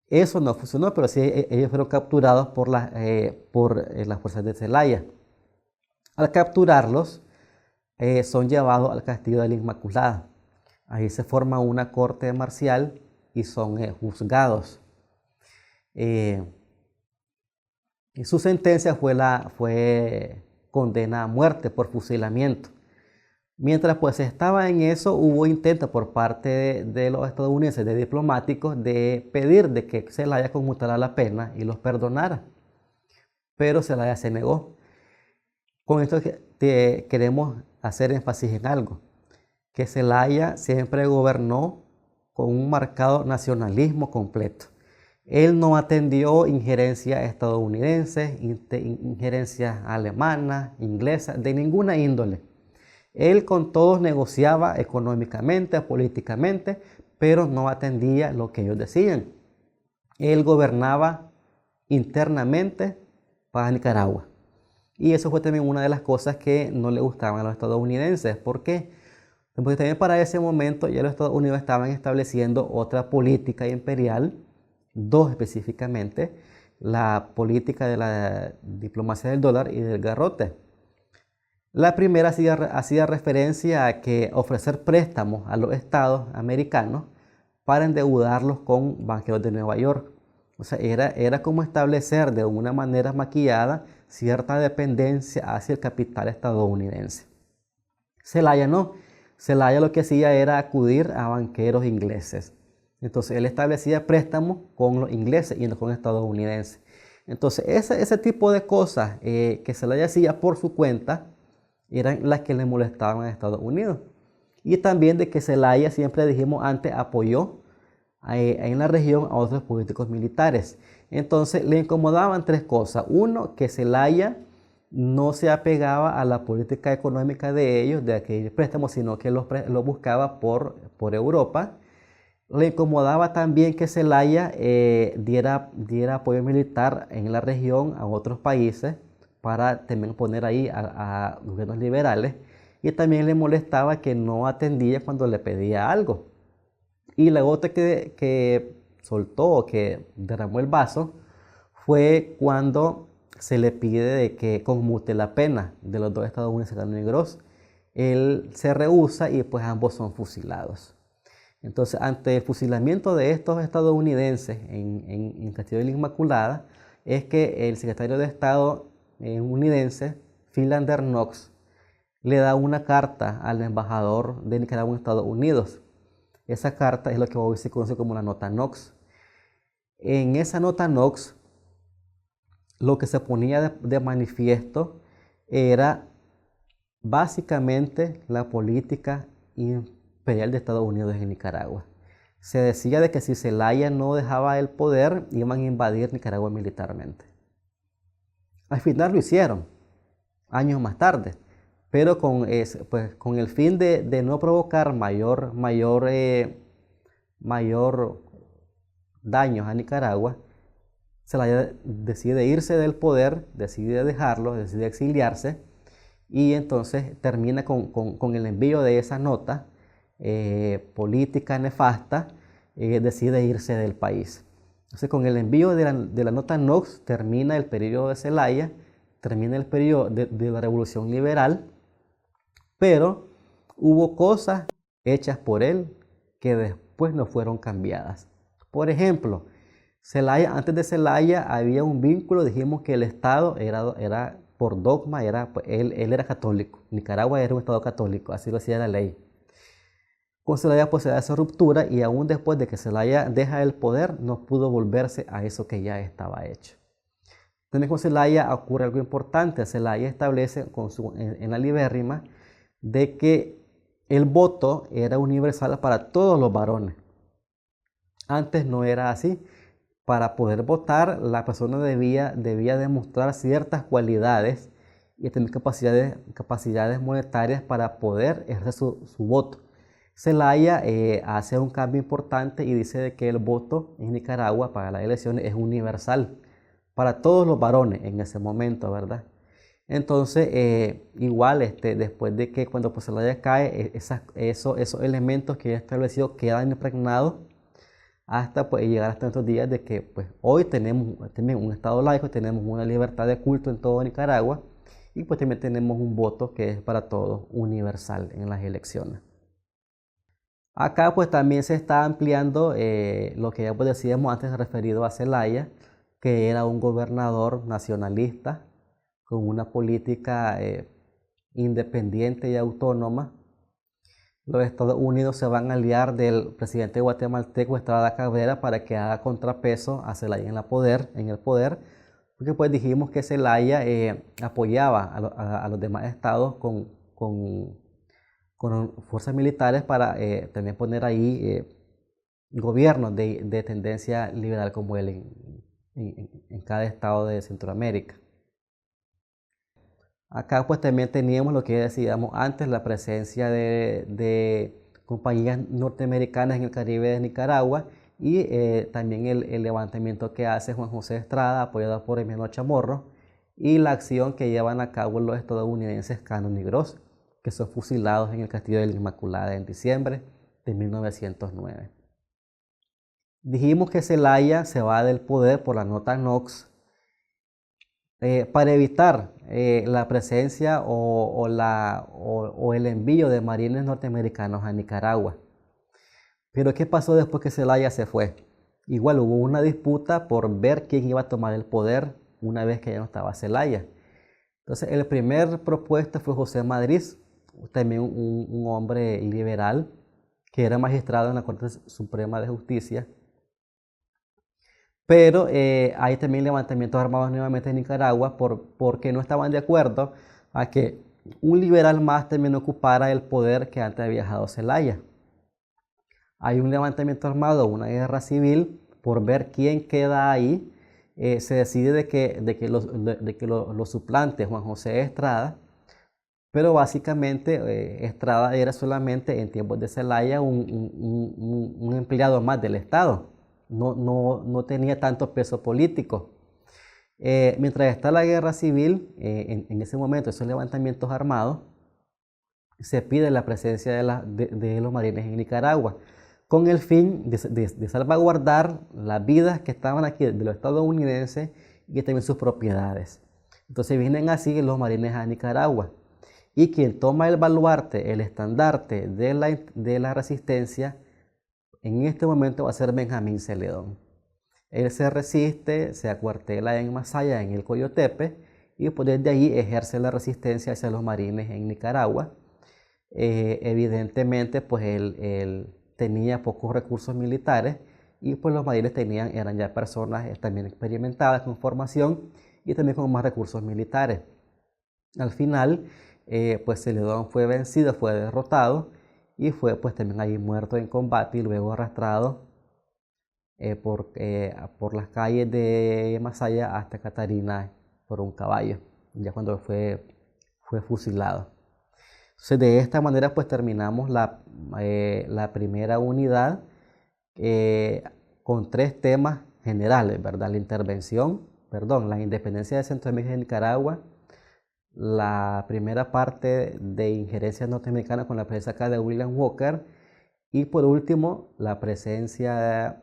Eso no funcionó, pero sí ellos fueron capturados por las fuerzas de Zelaya. Al capturarlos, son llevados al castillo de la Inmaculada. Ahí se forma una corte marcial y son juzgados. Y su sentencia fue condena a muerte por fusilamiento. Mientras pues estaba en eso, hubo intentos por parte de los estadounidenses, de diplomáticos, de pedir de que Zelaya conmutara la pena y los perdonara. Pero Zelaya se negó. Con esto queremos hacer énfasis en algo, que Zelaya siempre gobernó con un marcado nacionalismo completo. Él no atendió injerencias estadounidenses, injerencias alemanas, inglesas, de ninguna índole. Él con todos negociaba económicamente, políticamente, pero no atendía lo que ellos decían. Él gobernaba internamente para Nicaragua. Y eso fue también una de las cosas que no le gustaban a los estadounidenses. ¿Por qué? Porque también para ese momento ya los Estados Unidos estaban estableciendo otra política imperial, dos específicamente, la política de la diplomacia del dólar y del garrote. La primera hacía referencia a que ofrecer préstamos a los estados americanos para endeudarlos con banqueros de Nueva York. O sea, era como establecer de una manera maquillada cierta dependencia hacia el capital estadounidense. Zelaya no. Zelaya lo que hacía era acudir a banqueros ingleses. Entonces él establecía préstamos con los ingleses y no con estadounidenses. Entonces ese tipo de cosas que Zelaya hacía por su cuenta eran las que le molestaban a Estados Unidos. Y también de que Zelaya, siempre dijimos antes, apoyó en la región a otros políticos militares. Entonces le incomodaban tres cosas. Uno, que Zelaya no se apegaba a la política económica de ellos, de aquellos préstamos, sino que los buscaba por Europa. Le incomodaba también que Zelaya diera apoyo militar en la región a otros países para también poner ahí a gobiernos liberales. Y también le molestaba que no atendía cuando le pedía algo. Y la gota que soltó o que derramó el vaso fue cuando se le pide de que conmute la pena de los dos estadounidenses, Cano y Gross. Él se rehúsa y pues ambos son fusilados. Entonces, ante el fusilamiento de estos estadounidenses en Castillo de la Inmaculada, es que el secretario de Estado estadounidense, Philander Knox, le da una carta al embajador de Nicaragua en Estados Unidos. Esa carta es lo que hoy se conoce como la nota Knox. En esa nota Knox, lo que se ponía de manifiesto era básicamente la política imperial de Estados Unidos en Nicaragua. Se decía de que si Zelaya no dejaba el poder, iban a invadir Nicaragua militarmente. Al final lo hicieron, años más tarde, pero con el fin de no provocar mayor daños a Nicaragua, Zelaya decide irse del poder, decide dejarlo, decide exiliarse, y entonces termina con el envío de esa nota política nefasta, decide irse del país. Entonces, con el envío de la nota Knox termina el periodo de Zelaya, termina el periodo de la Revolución Liberal, pero hubo cosas hechas por él que después no fueron cambiadas. Por ejemplo, antes de Zelaya había un vínculo, dijimos que el Estado era por dogma, pues, él era católico. Nicaragua era un Estado católico, así lo decía la ley. Con Zelaya pues se da esa ruptura y aún después de que Zelaya deja el poder, no pudo volverse a eso que ya estaba hecho. También con Zelaya ocurre algo importante. Zelaya establece en la libérrima de que el voto era universal para todos los varones. Antes no era así. Para poder votar, la persona debía demostrar ciertas cualidades y tener capacidades monetarias para poder ejercer su voto. Zelaya hace un cambio importante y dice de que el voto en Nicaragua para las elecciones es universal para todos los varones en ese momento, ¿verdad? Entonces, igual, después de que cuando pues, Zelaya cae, esos elementos que ya establecido quedan impregnados hasta pues, llegar hasta estos días de que pues, hoy tenemos un Estado laico, tenemos una libertad de culto en todo Nicaragua y pues también tenemos un voto que es para todos universal en las elecciones. Acá pues también se está ampliando lo que ya pues, decíamos antes referido a Zelaya, que era un gobernador nacionalista con una política independiente y autónoma. Los Estados Unidos se van a aliar del presidente guatemalteco Estrada Cabrera para que haga contrapeso a Zelaya en el poder, porque pues dijimos que Zelaya apoyaba a los demás estados con fuerzas militares para también poner ahí gobiernos de tendencia liberal como él en cada estado de Centroamérica. Acá pues también teníamos lo que decíamos antes, la presencia de compañías norteamericanas en el Caribe de Nicaragua y también el levantamiento que hace Juan José Estrada, apoyado por Emiliano Chamorro, y la acción que llevan a cabo los estadounidenses Cano y Gross, que son fusilados en el Castillo de la Inmaculada en diciembre de 1909. Dijimos que Zelaya se va del poder por la nota Knox para evitar la presencia o el envío de marines norteamericanos a Nicaragua. Pero ¿qué pasó después que Zelaya se fue? Igual hubo una disputa por ver quién iba a tomar el poder una vez que ya no estaba Zelaya. Entonces el primer propuesto fue José Madrid, también un hombre liberal que era magistrado en la Corte Suprema de Justicia. Pero hay también levantamientos armados nuevamente en Nicaragua porque no estaban de acuerdo a que un liberal más también ocupara el poder que antes había dejado Zelaya. hay un levantamiento armado, una guerra civil por ver quién queda ahí. Se decide de que los suplantes Juan José Estrada, pero básicamente Estrada era solamente en tiempos de Zelaya un empleado más del Estado, no tenía tanto peso político. Mientras está la guerra civil, en ese momento, esos levantamientos armados, se pide la presencia de los marines en Nicaragua, con el fin de salvaguardar las vidas que estaban aquí de los estadounidenses y también sus propiedades. Entonces vienen así los marines a Nicaragua. Y quien toma el baluarte, el estandarte de la resistencia, en este momento va a ser Benjamín Celedón. Él se resiste, se acuartela en Masaya, en el Coyotepe, y pues desde ahí ejerce la resistencia hacia los marines en Nicaragua. Evidentemente, pues él tenía pocos recursos militares y pues los marines eran ya personas también experimentadas con formación y también con más recursos militares. Al final, pues Celedón fue vencido, fue derrotado y fue pues también ahí muerto en combate y luego arrastrado por las calles de Masaya hasta Catarina por un caballo, ya cuando fue fusilado. Entonces, de esta manera pues terminamos la primera unidad con tres temas generales, ¿verdad? La independencia de Centroamérica y Nicaragua, la primera parte de injerencia norteamericana con la presencia acá de William Walker y por último la presencia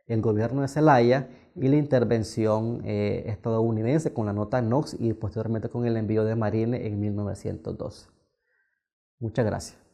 del gobierno de Zelaya y la intervención estadounidense con la nota Knox y posteriormente con el envío de marines en 1912. Muchas gracias.